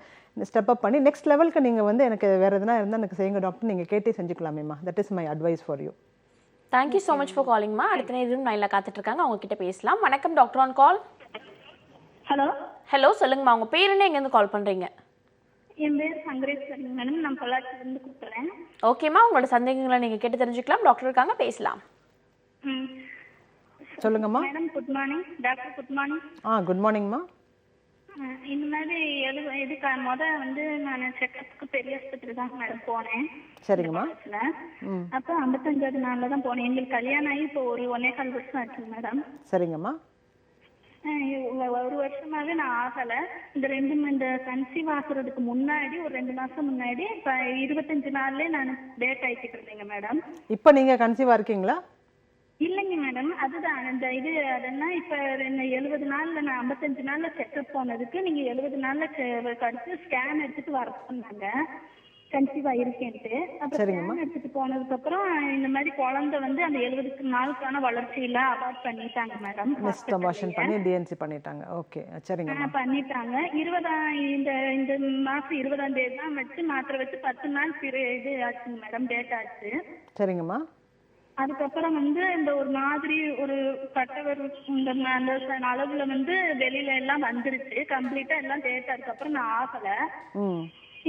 ஸ்டெப் அப் பண்ணி நெக்ஸ்ட் லெவலுக்கு நீங்கள் வந்து எனக்கு வேறு எதுனா இருந்தால் எனக்கு செய்யுங்க டாக்டர், நீங்கள் கேட்டே செஞ்சுக்கலாமேம்மா. That is my advice for you. Thank you so much for காலிங்மா. அடுத்த நேரம் லைனில் காத்துட்டு இருக்காங்க, அவங்க கிட்ட பேசலாம். வணக்கம் doctor on call. Hello hello சொல்லுங்கம்மா, உங்கள் பேர் என்ன, எங்கேருந்து கால் பண்ணுறீங்க? என் பேர் சங்கரேஸ்வரிங்க மேடம். நான் பொள்ளாச்சியிலேருந்து கூப்பிட்றேன். ஓகேம்மா, உங்களோட சந்தேகங்களை நீங்கள் கேட்டு தெரிஞ்சுக்கலாம். டாக்டர் இருக்காங்க, பேசலாம். சொல்லுங்கம்மா. Madam good morning. Doctor good morning. Good மார்னிங்மா. இந்த மாதிரி இதுக்கு வந்து நான் செக்கப்புக்கு பெரிய ஆஸ்பத்திரி தான் மேடம் போனேன். சரிங்கம்மா. அப்போ 55வது நாளில் தான் போனேன். எங்களுக்கு கல்யாணம் ஆகி இப்போ ஒரு 1.25 வருஷம் ஆச்சுங்க மேடம். சரிங்கம்மா. 1 வருஷமாவே நான் ஆகல. இந்த கன்சீவ் ஆகுறதுக்கு முன்னாடி ஒரு 2 மாசம் முன்னாடி 25 நாள்லயே நான் டேட் ஆயிக்கிட்டு இருந்தேங்க மேடம். இப்போ நீங்க கன்சீவா இருக்கீங்களா? இல்லைங்க மேடம், அதுதான் அதெல்லாம் இப்ப 70 நாள்ல நான் 55 நாள்ல செக்அப் போனதுக்கு நீங்க 70 நாள்ல கழிச்சு ஸ்கேன் எடுத்துட்டு வர சொன்னாங்க கன்சீவ் ஆயிருக்கேன்ட்டு. அப்புறம் ஸ்கேன் எடுத்துட்டு போனதுக்கு அப்புறம் இந்த மாதிரி குழந்தை வந்து அந்த 70 நாளுக்கான வளர்ச்சியில அபார்ட் பண்ணிட்டாங்க மேடம். பண்ணி டிஎன்சி பண்ணிட்டாங்க. ஓகே, சரிங்க. பண்ணிட்டாங்க. இந்த மாசம் 20ஆம் தேதி தான் வச்சு மாத்திரை வச்சு 10 நாள் இது ஆச்சுங்க மேடம், டேட் ஆச்சு. சரிங்கம்மா. அதுக்கப்புறம் வந்து இந்த ஒரு மாதிரி ஒரு கட்டவர் இந்த அந்த அளவுல வந்து வெளியில எல்லாம் வந்துருச்சு கம்ப்ளீட்டா எல்லாம் டேட்டா. அதுக்கப்புறம் நான் ஆகல.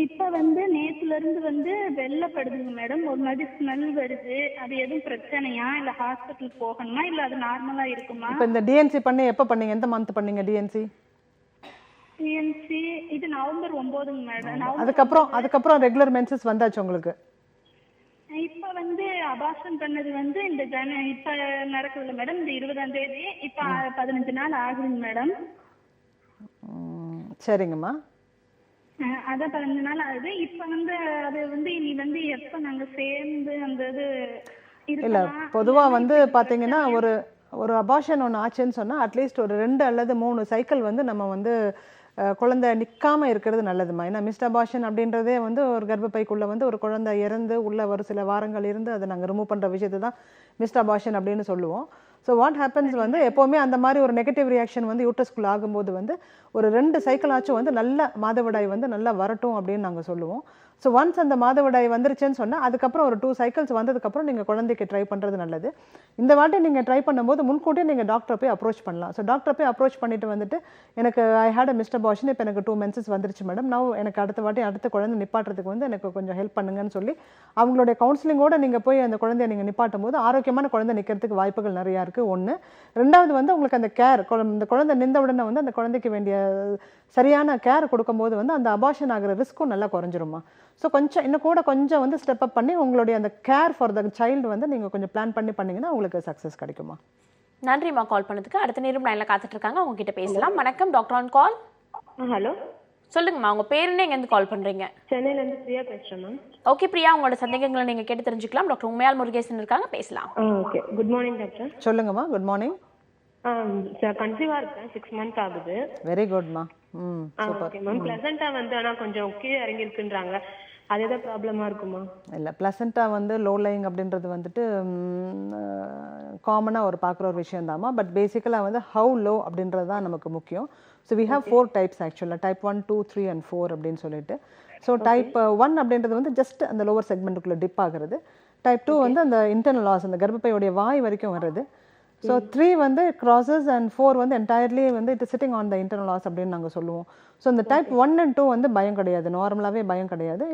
இப்ப வந்து நேத்துல இருந்து வந்து வெள்ளப்படுதுங்க மேடம், ஒரு மாதிரி ஸ்மெல் வருது. அது எதுவும் பிரச்சனையா இல்ல ஹாஸ்பிட்டல் போகணுமா இல்ல அது நார்மலா இருக்குமா? இப்ப இந்த டிஎன்சி பண்ணி எப்ப பண்ணீங்க? எந்த மந்த் பண்ணீங்க டிஎன்சி? டிஎன்சி இது நவம்பர் 9ங்க மேடம். அதுக்கப்புறம் ரெகுலர் மென்சஸ் வந்தாச்சு உங்களுக்கு? இப்ப வந்து அபார்ஷன் பண்ணது வந்து இந்த இப்ப நடக்குதுல்ல மேடம், இந்த 20ஆம் தேதி. இப்ப 15 நாள் ஆகுதுங்க மேடம். சரிங்கம்மா. அதான் 15 நாள் ஆகுது. இப்ப வந்து அது வந்து இனி வந்து எப்ப நாங்க சேர்ந்து அந்த இது இல்ல, பொதுவா வந்து பாத்தீங்கன்னா ஒரு அபார்ஷன் ஒன்று ஆச்சுன்னு சொன்னா அட்லீஸ்ட் ஒரு 2 அல்லது 3 சைக்கிள் வந்து நம்ம வந்து குழந்தை நிற்காம இருக்கிறது நல்லதுமா. ஏன்னா மிஸ்ட் அபார்ஷன் அப்படின்றதே வந்து ஒரு கர்ப்பப்பைக்குள்ள வந்து ஒரு குழந்தை இறந்து உள்ள ஒரு சில வாரங்கள் இருந்து அதை நாங்கள் ரிமூவ் பண்ணுற விஷயத்தை தான் மிஸ்ட் அபார்ஷன் அப்படின்னு சொல்லுவோம். ஸோ வாட் ஹேப்பன்ஸ் வந்து எப்போவுமே அந்த மாதிரி ஒரு நெகட்டிவ் ரியாக்ஷன் வந்து யூட்ரஸ்குள்ள ஆகும்போது வந்து ஒரு 2 சைக்கிள் ஆச்சும் வந்து நல்ல மாதவிடாய் வந்து நல்லா வரட்டும் அப்படின்னு நாங்கள் சொல்லுவோம். ஸோ ஒன்ஸ் அந்த மாதவிடாய் வந்துருச்சுன்னு சொன்னால் அதுக்கப்புறம் ஒரு 2 சைக்கிள்ஸ் வந்ததுக்கப்புறம் நீங்கள் குழந்தைக்கு ட்ரை பண்ணுறது நல்லது. இந்த வாட்டி நீங்கள் ட்ரை பண்ணும்போது முன்கூட்டியே நீங்கள் டாக்டரை போய் அப்ரோச் பண்ணலாம். ஸோ டாக்டரை போய் அப்ரோச் பண்ணிட்டு வந்துட்டு எனக்கு ஐ ஹேட் அ மிஸ்ட் அபார்ஷன், இப்போ எனக்கு 2 மென்சஸ் வந்துருச்சு மேடம், நான் எனக்கு அடுத்த குழந்தை நிப்பாட்டுறதுக்கு வந்து எனக்கு கொஞ்சம் ஹெல்ப் பண்ணுங்கன்னு சொல்லி அவங்களுடைய கவுன்சிலிங்கோட நீங்கள் போய் அந்த குழந்தைய நீங்கள் நிப்பாட்டும் போது ஆரோக்கியமான குழந்தை நிற்கிறதுக்கு வாய்ப்புகள் நிறையா இருக்குது. 1. 2வது வந்து உங்களுக்கு அந்த கேர், இந்த குழந்தை நின்ற உடனே வந்து அந்த குழந்தைக்கு வேண்டிய சரியான கேர் கொடுக்கும்போது வந்து அந்த அபார்ஷன் ஆகிற ரிஸ்க்கும் நல்லா குறைஞ்சிருமா. ஸோ கொஞ்சம் வந்து ஸ்டெப் அப் பண்ணி உங்களுடைய அந்த கேர் ஃபார் த சைல்டு வந்து நீங்கள் கொஞ்சம் பிளான் பண்ணிங்கன்னா உங்களுக்கு சக்ஸஸ் கிடைக்குமா. நன்றிம்மா கால் பண்ணதுக்கு. அடுத்த நேரம் லைனில் காத்துட்டு இருக்காங்க, அவங்க கிட்ட பேசலாம். வணக்கம் டாக்டர் ஆன் கால். ஹலோ சொல்லுங்கம்மா, உங்க பேர் என்ன, எங்கேருந்து கால் பண்றீங்க? சென்னையிலேருந்து பிரியா பேசுகிறேன் மேம். ஓகே பிரியா, உங்களோட சந்தேகங்களை நீங்க கேட்டு தெரிஞ்சுக்கலாம். டாக்டர் உமையால் முருகேசன் இருக்காங்க, பேசலாம். Okay, good morning doctor. சொல்லுங்கம்மா. Good morning. கன்சீவாக இருக்கேன், 6 மந்த்ஸ் ஆகுது. வெரி குட்மா. Okay ma'am. பிளசண்டா வந்து ஆனால் கொஞ்சம் கீழே இறங்கி இருக்குன்றாங்க, அது எதாவது ப்ராப்ளமாக இருக்குமா? இல்லை, பிளசண்டா வந்து லோ லைங் அப்படின்றது வந்துட்டு காமனாக பார்க்குற ஒரு விஷயம் தாம்மா. பட் பேசிக்கலாக வந்து ஹவு லோ அப்படின்றது தான் நமக்கு முக்கியம். ஸோ வி ஹேவ் 4 டைப்ஸ் ஆக்சுவலாக, டைப் 1, 2, 3 and 4 அப்படின்னு சொல்லிட்டு. ஸோ டைப் 1 அப்படின்றது வந்து ஜஸ்ட் அந்த லோவர் செக்மெண்ட்டுக்குள்ளே டிப் ஆகுறது. டைப் 2 வந்து அந்த இன்டர்னல் லாஸ், அந்த கர்ப்பப்பையுடைய வாய் வரைக்கும் வர்றது. ஸோ 3 வந்து crosses and 4 வந்து என்டையர்லி வந்து it sitting on the internal os அப்படின்னு நாங்கள் சொல்லுவோம். ஸோ இந்த டைப் 1 and 2 வந்து பயம் கிடையாது, நார்மலாகவே பயம் கிடையாது.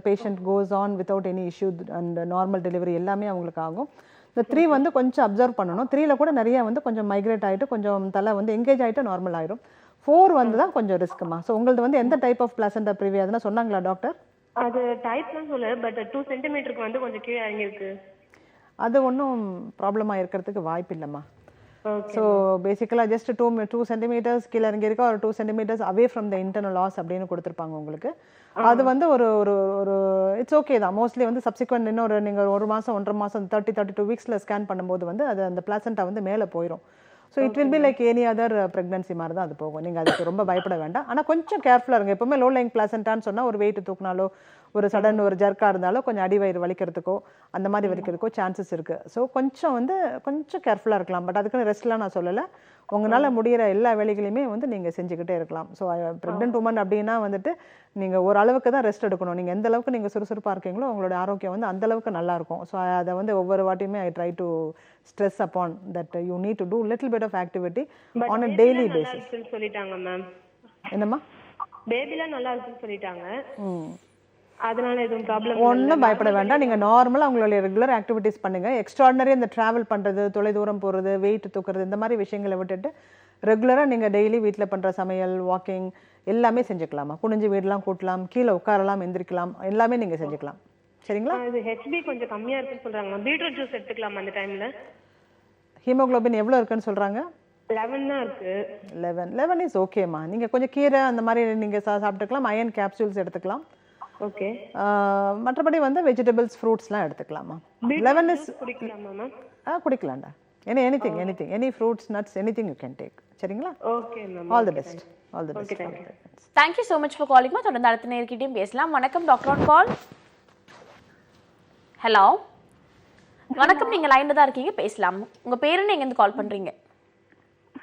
Patient goes on without any issue and normal delivery எல்லாமே அவங்களுக்கு ஆகும். இந்த 3 வந்து கொஞ்சம் அப்சர்வ் பண்ணணும். 3ல கூட நிறைய வந்து கொஞ்சம் மைக்ரேட் ஆகிட்டு கொஞ்சம் தலை வந்து எங்கேஜ் ஆகிட்டு நார்மல் ஆயிரும். 4 வந்து தான் கொஞ்சம் ரிஸ்க்குமா. ஸோ உங்களுக்கு வந்து எந்த டைப் ஆஃப் பிளாசண்டா ப்ரிவி அதுனா சொன்னாங்களா டாக்டர்? அது டைப்லாம் சொல்ல, பட் 2 சென்டிமீட்டருக்கு வந்து கொஞ்சம் கீழே இறங்கியிருக்கு. அது ஒன்றும் ப்ராப்ளமாக இருக்கிறதுக்கு வாய்ப்பு இல்லைம்மா. ஸோ பேசிக்கலாக ஜஸ்ட் 2 சென்டிமீட்டர்ஸ் கீழே இறங்கியிருக்கா, ஒரு 2 centimeters away from the internal os அப்படின்னு கொடுத்துருப்பாங்க உங்களுக்கு. அது வந்து ஒரு இட்ஸ் ஓகே தான். மோஸ்ட்லி வந்து சப்சிக்வெண்ட் இன்னொரு நீங்கள் 1 மாதம் 1.5 மாதம் 32 வீக்ஸில் ஸ்கேன் பண்ணும்போது வந்து அது அந்த பிளாசண்டா வந்து மேலே போயிடும். So it will be like any other pregnancy மாதிரி தான் அது போகும். நீங்கள் அதுக்கு ரொம்ப பயப்பட வேண்டாம். ஆனால் கொஞ்சம் கேர்ஃபுல்லாக இருங்க. எப்போவுமே லோ லைங் பிளாசண்டான்னு சொன்னால் ஒரு வெயிட் தூக்கினாலோ ஒரு சடன் ஒரு ஜர்க்காக இருந்தாலும் கொஞ்சம் அடிவயிறு வலிக்கிறதுக்கோ அந்த மாதிரி வலிக்கிறதுக்கோ சான்சஸ் இருக்குது. ஸோ கொஞ்சம் கேர்ஃபுல்லாக இருக்கலாம். பட் அதுக்குன்னு ரெஸ்ட்லாம் நான் சொல்லலை. உங்களால் முடிகிற எல்லா வேலைகளையுமே வந்து நீங்கள் செஞ்சுக்கிட்டே இருக்கலாம். ஸோ ப்ரெக்னென்ட் உமன் அப்படின்னா வந்துட்டு நீங்கள் ஒரு அளவுக்கு தான் ரெஸ்ட் எடுக்கணும். நீங்கள் எந்த அளவுக்கு நீங்கள் சுறுசுறுப்பாக இருக்கீங்களோ உங்களோட ஆரோக்கியம் வந்து அந்த அளவுக்கு நல்லாயிருக்கும். ஸோ அதை வந்து ஒவ்வொரு வாட்டியுமே I try to stress upon that you need to do little bit of activity on a daily basis. சொல்லிட்டாங்க மேம். என்னம்மா? பேபிலாம் நல்லா இருக்குன்னு சொல்லிட்டாங்க. அதனால எதுவும் ப்ராப்ளம் ஒன்றும் பயப்பட வேண்டாம். நீங்கள் நார்மலாக உங்களுடைய ரெகுலர் ஆக்டிவிட்டீஸ் பண்ணுங்கள். எக்ஸ்ட்ராடினரி இந்த ட்ராவல் பண்ணுறது, தொலைதூரம் போகிறது, வெயிட் தூக்குறது, இந்த மாதிரி விஷயங்களை விட்டுட்டு ரெகுலராக நீங்கள் டெய்லி வீட்டில் பண்ணுற சமையல், வாக்கிங் எல்லாமே செஞ்சுக்கலாமா. குனிஞ்சு வீடெலாம் கூட்டலாம், கீழே உட்காரலாம், எந்திரிக்கலாம், எல்லாமே நீங்கள் செஞ்சுக்கலாம். சரிங்களா? இது ஹெச்பி கொஞ்சம் கம்மியாக இருக்குன்னு சொல்கிறாங்க. பீட்ரூட் ஜூஸ் எடுத்துக்கலாம் அந்த டைமில். ஹீமோகுளோபின் எவ்வளோ இருக்குன்னு சொல்கிறாங்க? 11 தான் இருக்கு. 11 இஸ் ஓகேம்மா. நீங்கள் கொஞ்சம் கீரை அந்த மாதிரி நீங்கள் சாப்பிட்டுக்கலாம். அயன் கேப்சூல்ஸ் எடுத்துக்கலாம். ஓகே. மற்றபடி வந்து வெஜிடபிள்ஸ், ஃப்ரூட்ஸ்லாம் எடுத்துக்கலாமா. 11 இஸ் குடிக்கலாமா மேம்? குடிக்கலாம்டா. Any fruits, nuts, anything you can take. சரிங்களா? Okay ma'am. All the best. Thank you so much for காலிங்மா. தொடர்ந்து அடுத்த நேர்கிட்டையும் பேசலாம். வணக்கம் டாக்டர் ஆன் கால். ஹலோ வணக்கம், நீங்கள் லைனில் தான் இருக்கீங்க, பேசலாம். உங்கள் பேர் என்ன, எங்கேருந்து கால் பண்ணுறீங்க?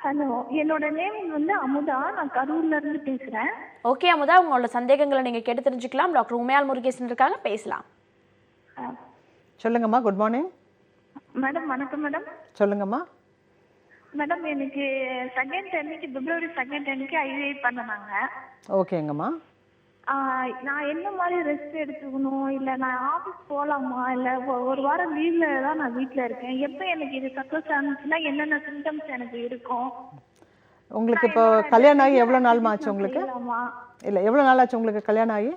ஹலோ, என்னோட நேம் வந்து அமுதா. நான் கரூர்ல இருந்து பேசுறேன். ஓகே அமுதா, உங்களோட சந்தேகங்களை நீங்கள் கேட்டு தெரிஞ்சுக்கலாம். டாக்டர் உமையால் முருகேசன் இருக்காங்க, பேசலாம். சொல்லுங்கம்மா. Good morning madam. வணக்கம் மேடம். சொல்லுங்கம்மா. மேடம், எனக்கு பிப்ரவரி 2 அன்னைக்கு ஐவிஐ பண்ணனாங்க. ஓகேங்கம்மா. நான் என்ன மாதிரி ரெஸ்ட் எடுத்துக்கணும், இல்ல நான் ஆபீஸ் போலாமா, இல்ல ஒரு வாரம் லீவ்ல தான் நான் வீட்ல இருக்கேன், எப்ப எனக்கு இது சக்சஸ் ஆனிச்சுன்னா என்னென்ன சிம்டம்ஸ் எனக்கு இருக்கும்? உங்களுக்கு இப்போ கல்யாணம் ஆகி எவ்வளோ நாள் ஆச்சு உங்களுக்கு? இல்லை, எவ்வளோ நாள் ஆச்சு உங்களுக்கு கல்யாணம் ஆகி?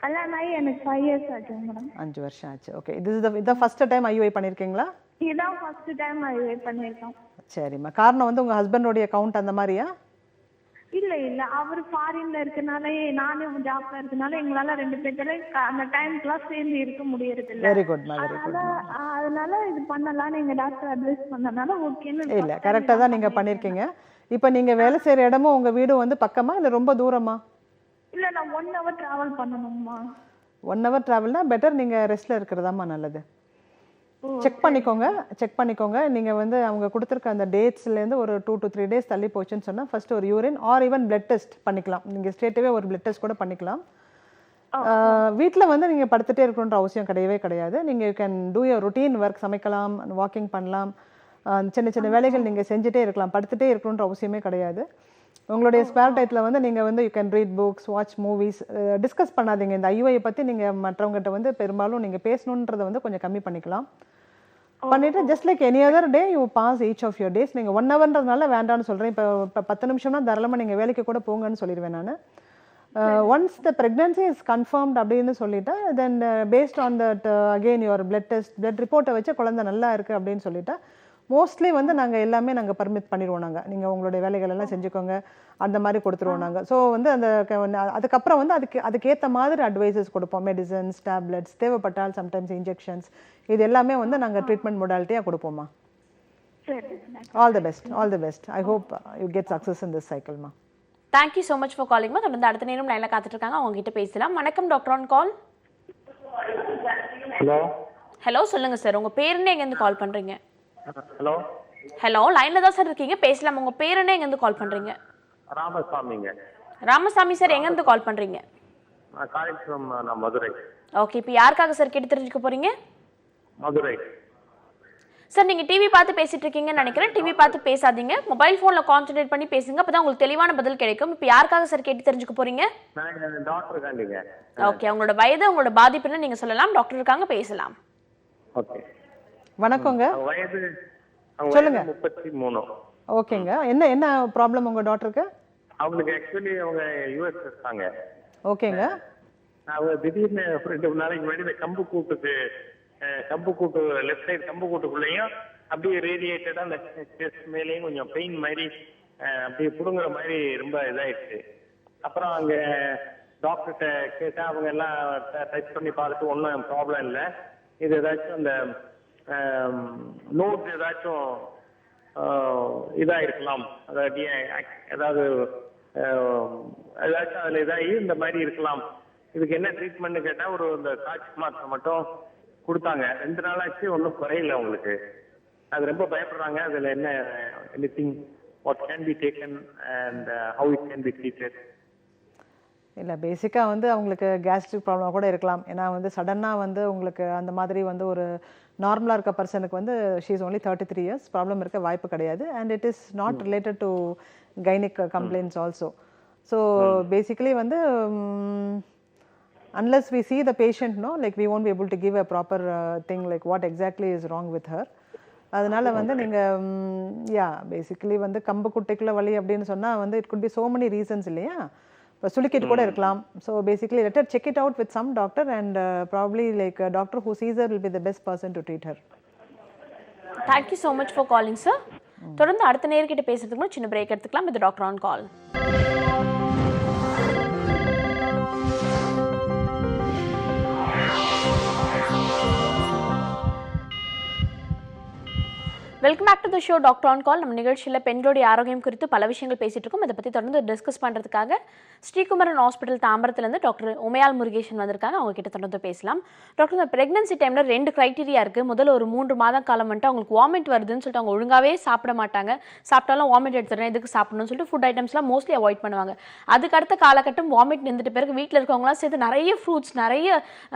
கல்யாணம் ஆகி எனக்கு 5 years ஆச்சு மேடம். 5 வருஷம் ஆச்சு. ஓகே. இதான் ஃபர்ஸ்ட் டைம் ஐயுஐ பண்ணியிருக்கீங்களா? இதுதான் ஃபர்ஸ்ட் டைம் ஐவிஐ பண்ணியிருக்கோம். சரிம்மா. காரணம் வந்து உங்கள் ஹஸ்பண்டோடைய கவுண்ட் அந்த மாதிரியா? இல்ல அவர் ஃபாரின்ல இருக்கனால, நானும் ஜாப்ல இருக்கனால எங்களால 2 பேரும் அந்த டைம்க்குலாம் சேர்ந்து இருக்க முடியறது இல்ல. வெரி குட்மா, வெரி குட். அதனால இது பண்ணலாம்னு எங்க டாக்டர் அட்வைஸ் பண்ணனால ஓகேன்னு. இல்ல, கரெக்டா தான் நீங்க பண்ணிருக்கீங்க. இப்போ நீங்க வேலை செய்யற இடமும் உங்க வீடு வந்து பக்கமா இல்ல ரொம்ப தூரமா? இல்ல, நான் 1 hour டிராவல் பண்ணணும்மா. 1 hour டிராவல்னா பெட்டர் நீங்க ரெஸ்ட்ல இருக்கிறதாமா நல்லது. செக் பண்ணிக்கோங்க. நீங்க வந்து அவங்க கொடுத்துருக்க அந்த டேட்ஸ்லேருந்து ஒரு 2 to 3 days தள்ளி போச்சுன்னு சொன்னா ஃபர்ஸ்ட் ஒரு urine R even blood test பண்ணிக்கலாம். நீங்க ஸ்ட்ரெயிட்டாவே ஒரு பிளட் டெஸ்ட் கூட பண்ணிக்கலாம். வீட்டில் வந்து நீங்கள் படுத்துகிட்டே இருக்கணுன்ற அவசியம் கிடையாது. நீங்கள் you can do your routine work. சமைக்கலாம், வாக்கிங் பண்ணலாம், சின்ன வேலைகள் நீங்கள் செஞ்சுட்டே இருக்கலாம். படுத்துகிட்டே இருக்கணுன்ற அவசியமே கிடையாது. உங்களுடைய ஸ்பேர் டைத்தில் வந்து நீங்கள் வந்து you can read books, watch movies. Discuss பண்ணாதீங்க. இந்த ஐயுஐயை பற்றி நீங்கள் மற்றவங்ககிட்ட வந்து பெரும்பாலும் நீங்கள் பேசணுன்றதை வந்து கொஞ்சம் கம்மி பண்ணிக்கலாம். பண்ணிவிட்டு just like any other day you pass each of your days. நீங்கள் 1 hourன்றதுனால வேண்டான்னு சொல்கிறேன். இப்போ 10 நிமிஷம்னா தாராளமாக நீங்கள் வேலைக்கு கூட போங்கன்னு சொல்லிடுவேன் நான். Once the pregnancy is confirmed அப்படின்னு சொல்லிட்டா then based on that again your blood ரிப்போர்ட்டை வச்சு குழந்தை நல்லா இருக்குது அப்படின்னு சொல்லிட்டா மோஸ்ட்லி வந்து நாங்கள் எல்லாமே பர்மிட் பண்ணிடுவோம். நீங்கள் உங்களுடைய வேலைகள் எல்லாம் செஞ்சுக்கோங்க அந்த மாதிரி கொடுத்துருவோம் நாங்கள். ஸோ வந்து அதுக்கப்புறம் வந்து அதுக்கேற்ற மாதிரி அட்வைசஸ் கொடுப்போம். மெடிசன்ஸ், டேப்லெட்ஸ், தேவைப்பட்டால் சம்டைம்ஸ் இன்ஜெக்ஷன்ஸ், இது எல்லாமே வந்து நாங்கள் ட்ரீட்மெண்ட் மொடாலிட்டியாக கொடுப்போம்மா. All the best. I hope you get success in this சைக்கிள்மா. தேங்க்யூ ஸோ மச் ஃபார் காலிங்மா. தொடர்ந்து அடுத்த நேரம் லைனில் காத்துட்டு இருக்காங்க, அவங்க கிட்ட பேசலாம். வணக்கம் டாக்டர் ஆன் கால். ஹலோ சொல்லுங்க சார், உங்க பேர் என்ன, எங்கேருந்து கால் பண்றீங்க? ஹலோ லைன்ல தான் சார் இருக்கீங்க, பேசலாம். உங்க பேர் என்ன, எங்கேருந்து கால் பண்றீங்க? ராமசாமி சார், எங்கேருந்து கால் பண்றீங்க? மதுரை. ஓகே, இப்போ யாருக்காக சார் கேட்டு தெரிஞ்சுக்க போறீங்க? மதுரை சார். நீங்க டிவி பார்த்து பேசிட்டு இருக்கீங்கன்னு நினைக்கிறேன். டிவி பார்த்து பேசாதீங்க, மொபைல் போன்ல கான்சென்ட்ரேட் பண்ணி பேசுங்க, அப்பதான் உங்களுக்கு தெளிவான பதில் கிடைக்கும். இப்போ யாருக்காக சார் கேட்டு தெரிஞ்சுக்க போறீங்க? ஓகே, உங்களோட வயது, உங்களோட பாதிப்புன்னு நீங்க சொல்லலாம். டாக்டர் இருக்காங்க, பேசலாம். ஓகே, வணக்கங்க. வயது சொல்லுங்க. 33. ஓகேங்க. என்ன ப்ராப்ளம் உங்க டாக்டருக்கு? அவங்களுக்கு ஆக்சுவலி அவங்க யுஎஸ் இருக்காங்க. ஓகேங்க. அவங்க திடீர்னு 2 நாளைக்கு முன்னாடி கம்பு கூட்டு லெஃப்ட் சைடு கம்பு கூட்டுக்குள்ளேயும் அப்படியே ரேடியேட்டடா அந்த செஸ்ட் மேலேயும் கொஞ்சம் பெயின் மாதிரி அப்படியே புடுங்குற மாதிரி ரொம்ப இதாயிடுச்சு. அப்புறம் அங்க டாக்டர்கிட்ட கேட்டா அவங்க எல்லாம் டச் பண்ணி பார்த்துட்டு ஒன்றும் ப்ராப்ளம் இல்லை, இது ஏதாச்சும் அந்த நோட் ஏதாச்சும் இதாயிருக்கலாம், அதாவது ஏதாச்சும் அதில் இதாகி இந்த மாதிரி இருக்கலாம் இதுக்கு என்ன ட்ரீட்மெண்ட் கேட்டா ஒரு இந்த காய்ச்சி மாத்திரை மட்டும் கொடுத்தாங்க. 2 நாளாச்சு ஒன்றும் குறையல அவங்களுக்கு. அது ரொம்ப பயப்படுறாங்க. அதுல என்ன anything what can be taken and how it can be treated? இல்லை பேசிக்காக வந்து அவங்களுக்கு கேஸ்ட்ரிக் ப்ராப்ளம் கூட இருக்கலாம். ஏன்னா வந்து சடனாக வந்து உங்களுக்கு அந்த மாதிரி வந்து ஒரு நார்மலாக இருக்க பர்சனுக்கு வந்து she is only 33 years problem இருக்க வாய்ப்பு கிடையாது. And it is not related to gynaec complaints also. So basically வந்து unless we see the patient, no, like we won't be able to give a proper thing like what exactly is wrong with her. அதனால வந்து நீங்கள் basically வந்து கம்பு குட்டைக்குள்ள வலி அப்படின்னு சொன்னால் வந்து it could be so many reasons இல்லையா? இப்போ சுளுக்கிட்டு கூட இருக்கலாம். So basically let her check it out with some doctor and probably like a doctor who sees her will be the best person to treat her. Thank you so much for calling sir. தொடர்ந்து அடுத்த நேர்கிட்ட பேசுறதுக்கு முன்னாடி சின்ன break எடுத்துக்கலாம். இது doctor on call. Welcome back to the show doctor on call. நம்ம நிகழ்ச்சியில் பெண்களுடைய ஆரோக்கியம் குறித்து பல விஷயங்கள் பேசிகிட்டு இருக்கோம். இதை பற்றி தொடர்ந்து டிஸ்கஸ் பண்ணுறதுக்காக ஸ்ரீகுமரன் ஹாஸ்பிட்டல் தாம்பரத்துலேருந்து டாக்டர் உமையால் முருகேசன் வந்திருக்காங்க. அவங்க கிட்ட தொடர்ந்து பேசலாம். டாக்டர், இந்த ப்ரெக்னன்சி டைமில் 2 க்ரைட்டீரியா இருக்குது. முதல்ல ஒரு 3 மாதம் காலம் வந்துட்டு அவங்களுக்கு வாமிட் வருதுன்னு சொல்லிட்டு அவங்க ஒழுங்காகவே சாப்பிட மாட்டாங்க. சாப்பிட்டாலும் வாமிட் எடுத்துறேன், எதுக்கு சாப்பிடணும்னு சொல்லிட்டு ஃபுட் ஐட்டம்ஸ்லாம் மோஸ்ட்லி அவாய்ட் பண்ணுவாங்க. அதுக்கு அடுத்த காலகட்டம் வாமிட் நின்றுட்டு பிறகு வீட்டில் இருக்கவங்களாம் சேர்த்து நிறைய ஃப்ரூட்ஸ், நிறைய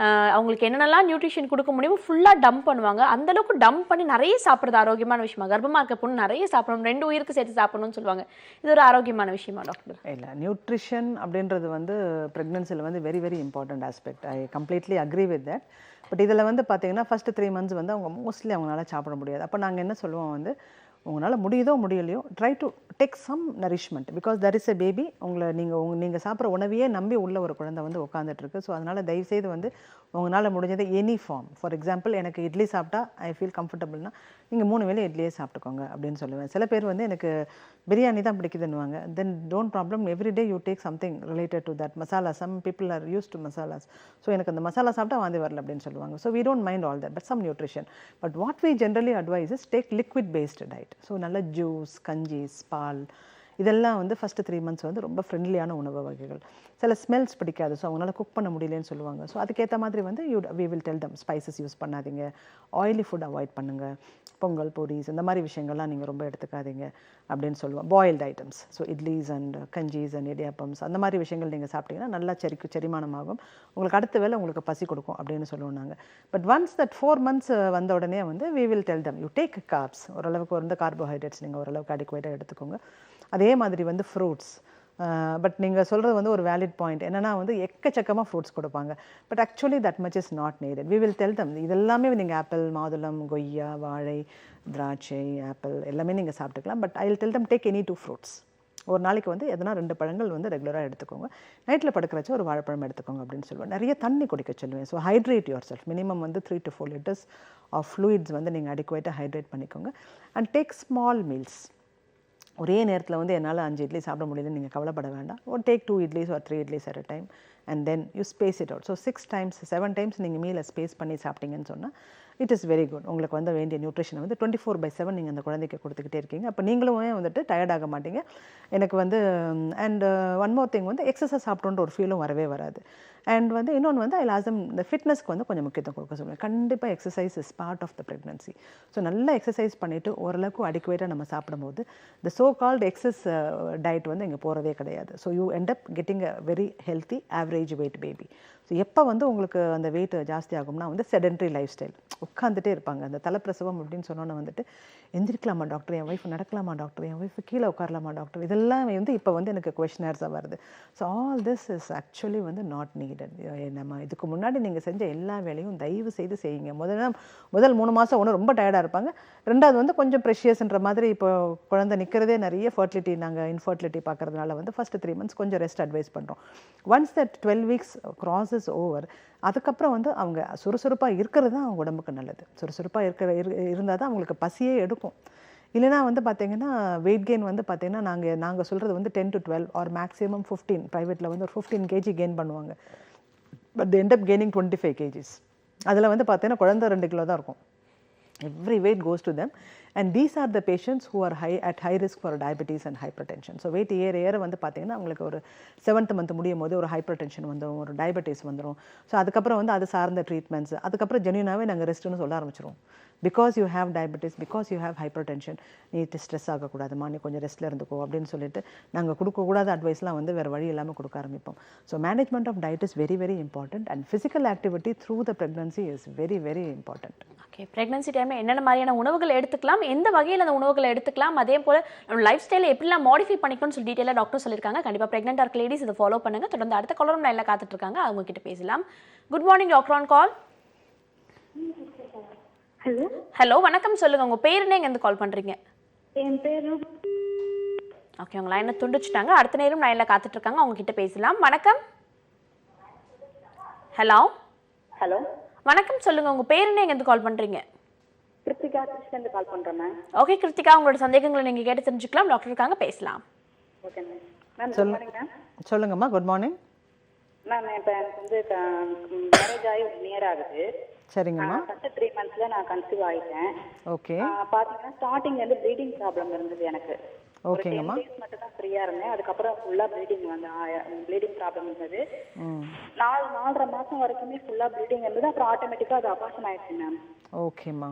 அவங்களுக்கு என்னென்னலாம் நியூட்ரிஷன் கொடுக்க முடியுமோ ஃபுல்லாக டம்ப் பண்ணுவாங்க. அந்தளவுக்கு டம்ப் பண்ணி நிறைய சாப்பிட்றது ஆரோக்கியமான விஷயமா? கர்ப்பமாக இருக்க பொண்ணு நிறைய சாப்பிடணும், 2 உயிருக்கு சேர்த்து சாப்பிடணும்னு சொல்லுவாங்க. இது ஒரு ஆரோக்கியமான விஷயமா டாக்டர்? இல்லை, நியூட்ரிஷன் அப்படின்றது வந்து ப்ரெக்னன்சியில் வந்து very very important aspect. I completely agree with that. But இதில் வந்து பார்த்தீங்கன்னா ஃபர்ஸ்ட் 3 months வந்து அவங்க மோஸ்ட்லி அவங்களால சாப்பிட முடியாது. அப்போ நாங்கள் என்ன சொல்லுவோம் வந்து, உங்களால் முடியுதோ முடியலையோ try to take some nourishment because that is a baby. உங்களை நீங்கள் சாப்பிட்ற உணவையே நம்பி உள்ள ஒரு குழந்தை வந்து உட்காந்துட்ருக்கு. ஸோ அதனால் தயவுசெய்து வந்து உங்களால் முடிஞ்சது எனி ஃபார்ம். ஃபார் எக்ஸாம்பிள், எனக்கு இட்லி சாப்பிட்டா ஐ ஃபீல் கம்ஃபர்டபுள்னா நீங்கள் 3 வேளை இட்லியே சாப்பிட்டுக்கோங்க அப்படின்னு சொல்லுவேன். சில பேர் வந்து எனக்கு பிரியாணி தான் பிடிக்குதுன்னுவாங்க. Then don't problem, everyday you take something related to that masala. Some people are use to masalas. So எனக்கு அந்த மசாலா சாப்பிட்டா வாந்தி வரல அப்படின்னு சொல்லுவாங்க. So we don't mind all that, but some nutrition. But what we generally advise is take liquid based diet. So நல்ல juice, kanjis, பால், இதெல்லாம் வந்து ஃபஸ்ட்டு 3 months வந்து ரொம்ப ஃப்ரெண்ட்லியான உணவு வகைகள். சில ஸ்மெல்ஸ் பிடிக்காது, ஸோ அவங்களால குக் பண்ண முடியலன்னு சொல்லுவாங்க. ஸோ அதுக்கேற்ற மாதிரி வந்து we will tell them spices use பண்ணாதீங்க, ஆயிலி ஃபுட் அவாய்ட் பண்ணுங்கள், பொங்கல், பூரிஸ் இந்த மாதிரி விஷயங்கள்லாம் நீங்கள் ரொம்ப எடுத்துக்காதீங்க அப்படின்னு சொல்லுவோம். Boiled items, so idlis and kanjis and idiyappams அந்த மாதிரி விஷயங்கள் நீங்கள் சாப்பிட்டீங்கன்னா நல்லா செரிமானமாகும். உங்களுக்கு அடுத்த வேளை உங்களுக்கு பசி கொடுக்கும் அப்படின்னு சொல்லுவோம் நாங்கள். பட் ஒன்ஸ் தட் 4 months வந்த உடனே வந்து we will tell them you take carbs. ஓரளவுக்கு வந்து கார்போஹைட்ரேட்ஸ் நீங்கள் ஓரளவுக்கு அடிக்குவேட்டாக எடுத்துக்கோங்க. அதே மாதிரி வந்து ஃப்ரூட்ஸ். பட் நீங்கள் சொல்கிறது வந்து ஒரு வேலிட் பாயிண்ட். என்னென்னா வந்து எக்கச்சக்கமாக ஃப்ரூட்ஸ் கொடுப்பாங்க. But actually that much is not needed. We will tell them இதெல்லாமே நீங்கள் ஆப்பிள், மாதுளம், கொய்யா, வாழை, திராட்சை, ஆப்பிள் எல்லாமே நீங்கள் சாப்பிட்டுக்கலாம். But I will tell them take any 2 fruits. ஒரு நாளைக்கு வந்து எதனா 2 பழங்கள் வந்து ரெகுலராக எடுத்துக்கோங்க. நைட்டில் படுக்கிறச்ச ஒரு வாழைப்பழம் எடுத்துக்கோங்க அப்படின்னு சொல்லுவேன். நிறைய தண்ணி குடிக்க சொல்லுவேன். So hydrate your self. Minimum வந்து 3 to 4 liters ஆஃப் ஃப்ளூயிட்ஸ் வந்து நீங்கள் அடிக்குவேட்டாக ஹைட்ரேட் பண்ணிக்கோங்க. And take small meals. ஒரே நேரத்தில் வந்து என்னால் 5 இட்லி சாப்பிட முடியலன்னு நீங்கள் கவலைப்பட வேண்டாம். ஒரு take 2 idlis or 3 idlis at a time and then you space it out. So 6 times 7 times நீங்கள் மீலை ஸ்பேஸ் பண்ணி சாப்பிட்டீங்கன்னு சொன்னால் இட் இஸ் வெரி குட். உங்களுக்கு வந்து வேண்டிய நியூட்ரிஷனை வந்து 24/7 நீங்கள் அந்த குழந்தைக்கு கொடுத்துக்கிட்டே இருக்கீங்க. அப்போ நீங்களும் வந்துட்டு டயர்ட் ஆக மாட்டீங்க. எனக்கு வந்து அண்ட் ஒன் மோர் திங் வந்து எக்ஸசைஸ் சாப்பிட்டோன்ற ஒரு ஃபீலும் வரவே வராது. அண்ட் வந்து இன்னொன்று வந்து ஐ லாஸ்ட் இந்த ஃபிட்னஸ்க்கு வந்து கொஞ்சம் முக்கியத்துவம் கொடுக்க சொல்லுவேன். கண்டிப்பாக exercise is part of the pregnancy. So நல்லா எக்ஸசைஸ் பண்ணிவிட்டு ஓரளவுக்கு அடிக்குவேட்டாக நம்ம சாப்பிடும்போது the so called excess diet வந்து இங்கே போகிறதே கிடையாது. So you end up getting a very healthy average weight baby. So எப்போ வந்து உங்களுக்கு அந்த வெயிட் ஜாஸ்தி ஆகும்னா வந்து செடென்ட்ரி லைஃப் ஸ்டைல், உட்காந்துட்டே இருப்பாங்க. அந்த தலைப்பிரசவம் அப்படின்னு சொன்னோன்னே வந்துட்டு எந்திரிக்கலாமா டாக்டர், என் ஒய்ஃப் நடக்கலாமா டாக்டர், என் ஒய்ஃப் கீழே உட்காரலாமா டாக்டர், இதெல்லாம் வந்து இப்போ வந்து எனக்கு கொஷினர்ஸாக வருது. So all this is actually வந்து நாட் நீடட். நம்ம இதுக்கு முன்னாடி நீங்கள் செஞ்ச எல்லா வேலையும் தயவு செய்து செய்யுங்க. முதல் 3 மாதம் ஒன்று ரொம்ப டயர்டாக இருப்பாங்க. 2வது வந்து கொஞ்சம் ப்ரெஷியஸ்ன்ற மாதிரி இப்போ குழந்தை நிற்கிறதே நிறைய ஃபர்டிலிட்டி, நாங்கள் இன்ஃபர்டிலிட்டி பார்க்குறதுனால வந்து ஃபஸ்ட்டு 3 months கொஞ்சம் ரெஸ்ட் அட்வைஸ் பண்ணுறோம். Once that 12 weeks crosses over, அதுக்கப்புறம் வந்து அவங்க சுறுசுறுப்பாக இருக்கிறது தான் அவங்க உடம்புக்கு நல்லது. சுறுசுறுப்பாக இருந்தால் தான் அவங்களுக்கு பசியே எடுக்கும். இல்லைனா வந்து பார்த்தீங்கன்னா வெயிட் கெயின் வந்து பார்த்தீங்கன்னா நாங்கள் சொல்கிறது வந்து 10 to 12 ஆர் மேக்ஸிமம் 15. ப்ரைவேட்டில் வந்து ஒரு 15 kg கெயின் பண்ணுவாங்க. But the end up gaining 25 kgs. அதில் வந்து பார்த்தீங்கன்னா குழந்தை 2 கிலோ தான் இருக்கும். Every weight goes to them. And these are the patients who are at high risk for diabetes and hypertension. So weight ஏற வந்து பார்த்தீங்கன்னா அவங்களுக்கு ஒரு 7th month முடியும் போது ஒரு ஹைப்பர் டென்ஷன் வந்துடும், ஒரு டயபெட்டிஸ் வந்துடும். ஸோ அதுக்கப்புறம் வந்து அது சார்ந்த ட்ரீட்மெண்ட்ஸ், அதுக்கப்புறம் ஜென்யூனாகவே நாங்கள் ரெஸ்ட்டுன்னு சொல்ல ஆரம்பிச்சிருவோம். Because you have diabetes, because you have hyper tension, நீ ஸ்ட்ரெஸ் ஆகக்கூடாதுமா, நீ கொஞ்சம் ரெஸ்ட்டில் இருந்துக்கோ அப்படின்னு சொல்லிட்டு நாங்கள் கொடுக்கக்கூடாத அட்வைஸ்லாம் வந்து வேறு வழி இல்லாமல் கொடுக்க ஆரம்பிப்போம். So management of diet is very very important and physical activity through the pregnancy is very very important. Okay, pregnancy டைமில் என்னென்ன மாதிரியான உணவுகள் எடுத்துக்கலாம், எந்த வகையில் அந்த உணவுகளை எடுத்துக்கலாம், அதே போல் நம்ம லைஃப் ஸ்டைலை எப்படிலாம் மாடிஃபை பண்ணிக்கணும்னு சொல்லி டீட்டெயிலாக டாக்டர் சொல்லியிருக்காங்க. கண்டிப்பாக ப்ரெக்னென்ட் இருக்க லேடிஸ் இதை ஃபாலோ பண்ணுங்கள். தொடர்ந்து அடுத்த காலரும் லைனில் காத்துட்டு இருக்காங்க, அவங்க கிட்ட பேசலாம். Good morning doctor on call. Hello hello, வணக்கம், சொல்லுங்கள் உங்கள் பேருன்னு எங்கேருந்து கால் பண்ணுறீங்க? என் பேரு ஓகே, உங்கள் லைனை துண்டிச்சிட்டாங்க. அடுத்த நேரம் லைனில் காத்துட்டு இருக்காங்க, அவங்க கிட்ட பேசலாம். வணக்கம். ஹலோ ஹலோ வணக்கம், சொல்லுங்கள் உங்கள் பேருன்னு எங்கேருந்து கால் பண்ணுறீங்க? கிருத்திகா கிருஷ்ணன் கால் பண்றேன் மேம். ஓகே கிருத்திகா, உங்களோட சந்தேகங்களை நீங்கள் கேட்டு தெரிஞ்சுக்கலாம். டாக்டர் இருக்காங்க, பேசலாம். Okay ma'am. Ma'am good morning ma'am. சொல்லுங்கம்மா. குட் மார்னிங் மேம் இப்போ எனக்கு வந்து மேரேஜ் ஆகி 1 இயர் ஆகுது. சரிங்கம்மா. ஃபர்ஸ்ட் 3 monthsல நான் கன்சீவ் ஆயிட்டேன். ஓகே. பாத்தீங்கன்னா ஸ்டார்டிங்ல இருந்து ப்ளீடிங் ப்ராப்ளம் இருந்தது எனக்கு. ஓகேங்கம்மா. 10 days மட்டும் தான் ஃப்ரீயா இருந்தேன். அதுக்கப்புறம் ஃபுல்லா ப்ளீடிங் வந்து ப்ளீடிங் ப்ராப்ளம் இருந்தது. 4.5 மாசம் வரைக்குமே ஃபுல்லா ப்ளீடிங் இருந்தது. அப்புறம் ஆட்டோமேட்டிக்கா அது அபார்ஷன் ஆயிடுச்சு மேம். ஓகேம்மா.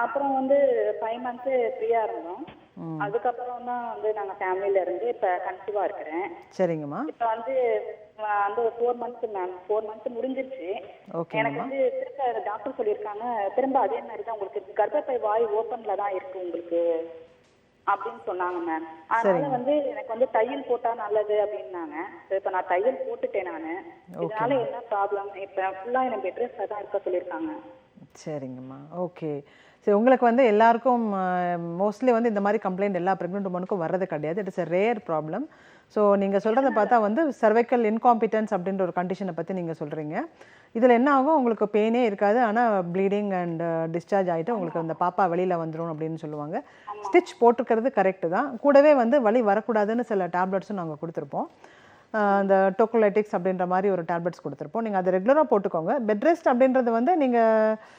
அப்புறம் வந்து 5 months ஃப்ரீயா இருந்தோம். அதுக்கப்புறம் தான் வந்து நாங்க ஃபேமிலில இருந்து இப்ப கன்சீவா இருக்கிறேன். சரிங்கம்மா. இப்ப வந்து அந்த 4 months மேம், 4 months முடிஞ்சிருச்சு. எனக்கு வந்து திரும்ப டாக்டர் சொல்லியிருக்காங்க, திரும்ப அதே மாதிரி தான் உங்களுக்கு கர்ப்பப்பை வாய் ஓப்பன்ல தான் இருக்கு உங்களுக்கு அப்படின்னு சொன்னாங்க மேம். அதனால வந்து எனக்கு வந்து தையல் போட்டா நல்லது அப்படின்னாங்க. இப்ப நான் தையல் போட்டுட்டேன் நானு. இதனால என்ன ப்ராப்ளம்? இப்ப ஃபுல்லா எனக்கு பெட் ரெஸ்ட்ல தான் இருக்க சொல்லியிருக்காங்க. சரிங்கம்மா. ஓகே. சரி, உங்களுக்கு வந்து எல்லாருக்கும் மோஸ்ட்லி வந்து இந்த மாதிரி கம்ப்ளைண்ட் எல்லா ப்ரெக்னென்ட் உமனுக்கும் வர்றது கிடையாது. It is a rare problem. So நீங்கள் சொல்கிறத பார்த்தா வந்து cervical incompetence அப்படின்ற ஒரு கண்டிஷனை பற்றி நீங்கள் சொல்கிறீங்க. இதில் என்ன ஆகும், உங்களுக்கு பெயினே இருக்காது, ஆனால் ப்ளீடிங் அண்ட் டிஸ்சார்ஜ் ஆகிட்டு உங்களுக்கு அந்த பாப்பா வெளியில் வந்துடும் அப்படின்னு சொல்லுவாங்க. ஸ்டிச் போட்டுக்கிறது கரெக்டு தான். கூடவே வந்து வலி வரக்கூடாதுன்னு சில டேப்லெட்ஸும் நாங்கள் கொடுத்துருப்போம். அந்த டோக்கோலைட்டிக்ஸ் அப்படின்ற மாதிரி ஒரு டேப்லெட்ஸ் கொடுத்துருப்போம். நீங்கள் அதை ரெகுலராக போட்டுக்கோங்க. பெட் ரெஸ்ட் அப்படின்றது வந்து நீங்கள்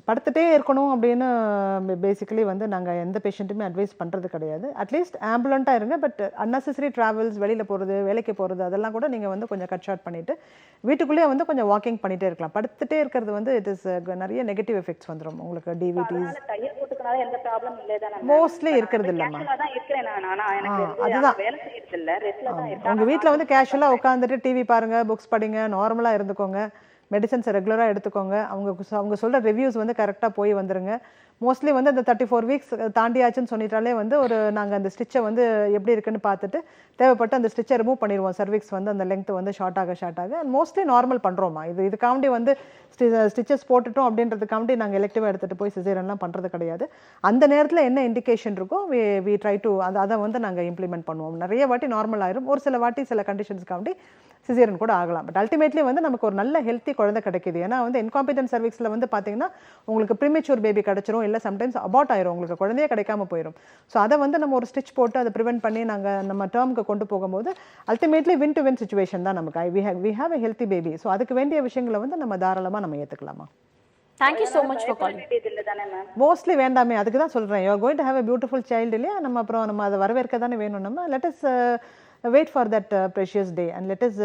படுத்துகிட்டே இருக்கணும் அப்படின்னு பேசிக்கலி வந்து நாங்கள் எந்த பேஷண்ட்டுமே அட்வைஸ் பண்ணுறது கிடையாது. அட்லீஸ்ட் ஆம்புலண்ட்டாக இருங்க. பட் unnecessary ட்ராவல்ஸ், வெளியில் போகிறது, வேலைக்கு போகிறது, அதெல்லாம் கூட நீங்கள் வந்து கொஞ்சம் கட் ஷார்ட் பண்ணிவிட்டு வீட்டுக்குள்ளேயே வந்து கொஞ்சம் வாக்கிங் பண்ணிகிட்டே இருக்கலாம். படுத்துகிட்டே இருக்கிறது வந்து இட் இஸ் நிறைய நெகட்டிவ் எஃபெக்ட்ஸ் வந்துடும் உங்களுக்கு. டிவிடிஸ் தையல் போட்டுக்கனால எந்த ப்ராப்ளம் இல்லை தானே? மோஸ்ட்லி இருக்கிறது இல்லைம்மா. அதுதான் வேலை செய்யறது இல்லை, ரெஸ்ட்ல தான் இருக்கேன். உங்கள் வீட்டில் வந்து கேஷுவலாக உட்காந்துட்டு டிவி பாருங்கள், புக்ஸ் படிங்க, நார்மலாக இருந்துக்கோங்க. மெடிசன்ஸை ரெகுலராக எடுத்துக்கோங்க. அவங்க சொல்கிற ரிவ்யூஸ் வந்து கரெக்டாக போய் வந்துருங்க. மோஸ்ட்லி வந்து அந்த 34 weeks தாண்டியாச்சுன்னு சொல்லிட்டாலே வந்து நாங்கள் அந்த ஸ்டிச்சை வந்து எப்படி இருக்குன்னு பார்த்துட்டு தேவைப்பட்டு அந்த ஸ்டிச்சை ரிமூவ் பண்ணிடுவோம். சர்விக்ஸ் வந்து அந்த லெங்த் வந்து ஷார்ட் ஆக மோஸ்ட்லி நார்மல் பண்ணுறோம்மா. இதுக்காண்டி வந்து ஸ்டிச்சஸ் போட்டுட்டோம் அப்படின்றதுக்காண்டி நாங்கள் எலெக்டிவாக எடுத்துகிட்டு போய் சிசேரியன்லாம் பண்ணுறது கிடையாது. அந்த நேரத்தில் என்ன இண்டிகேஷன் இருக்கோ வி ட்ரை டு அதை வந்து நாங்கள் இம்ப்ளிமெண்ட் பண்ணுவோம். நிறைய வாட்டி நார்மல் ஆயிரும், ஒரு சில வாட்டி சில கண்டிஷன்ஸ்க்காண்டி சிசேரியன் கூட ஆகலாம். பட் அல்டிமேட்லி வந்து நமக்கு ஒரு நல்ல ஹெல்த்தி குழந்தை கிடைக்குது. ஏன்னா வந்து இன்காம்பிடன்ட் சர்விக்ஸில் வந்து பார்த்தீங்கன்னா உங்களுக்கு ப்ரீமெச்சூர் பேபி கிடச்சிரும், இல்லை சம்டைம்ஸ் அபார்ட் ஆயிரும், உங்களுக்கு குழந்தையே கிடைக்காம போயிடும். ஸோ அதை வந்து நம்ம ஒரு ஸ்டிச் போட்டு அதை ப்ரிவென்ட் பண்ணி நாங்கள் நம்ம டேர்முக்கு கொண்டு போகும்போது ultimately win to win situation தான் நமக்கு. We have a healthy baby. So அதுக்கு வேண்டிய விஷயங்களை வந்து நம்ம தாராளமாக நம்ம ஏற்றுக்கலாமா. Thank you so much for calling. Mostly வேண்டாமே, அதுக்கு தான் சொல்கிறேன். You are going to have a beautiful child இல்லையா? நம்ம அதை வரவேற்க தானே வேணும். நம்ம let us wait for that precious day and let us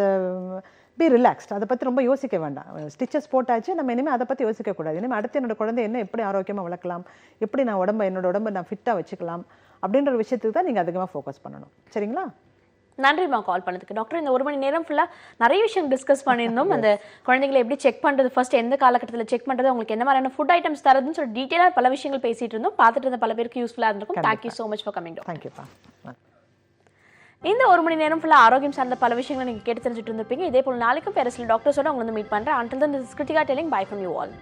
be relaxed. அதை பற்றி ரொம்ப யோசிக்க வேண்டாம். ஸ்டிச்சஸ் போட்டாச்சு, நம்ம இனிமேல் அதை பற்றி யோசிக்கக்கூடாது. இனிமேல் அடுத்து என்னோட குழந்தை என்ன எப்படி ஆரோக்கியமாக வளர்க்கலாம், எப்படி நான் என்னோட உடம்பை நான் ஃபிட்டாக வச்சுக்கலாம் அப்படின்ற ஒரு விஷயத்துக்கு தான் நீங்கள் அதிகமாக ஃபோக்கஸ் பண்ணணும். சரிங்களா? நன்றிம்மா கால் பண்ணதுக்கு. டாக்டர், இந்த 1 மணி நேரம் ஃபுல்லாக நிறைய விஷயம் டிஸ்கஸ் பண்ணியிருந்தோம். அந்த குழந்தைகளை எப்படி செக் பண்ணுறது, ஃபர்ஸ்ட் எந்த காலகட்டத்தில் செக் பண்ணுறது, உங்களுக்கு என்ன மாதிரியான ஃபுட் ஐட்டம்ஸ் தரதுன்னு சொல்லி டீட்டெயிலாக பல விஷயங்கள் பேசிட்டு இருந்தோம். பார்த்துட்டு இருந்த பல பேருக்கு யூஸ்ஃபுல்லாக இருந்திருக்கும். Thank you so much for coming. தேங்க்யூப்பா. இந்த 1 மணி நேரம் ஃபுல்லாக ஆரோக்கியம் சார்ந்த பல விஷயங்களை நீங்கள் கேட்டு தெரிஞ்சுட்டு இருந்திருப்பீங்க. இதே போல் நாளைக்கும் வேறு சில டாக்டர்ஸோட உங்களை வந்து மீட் பண்ணுறேன். Until then, this is Kritika telling bye from you all.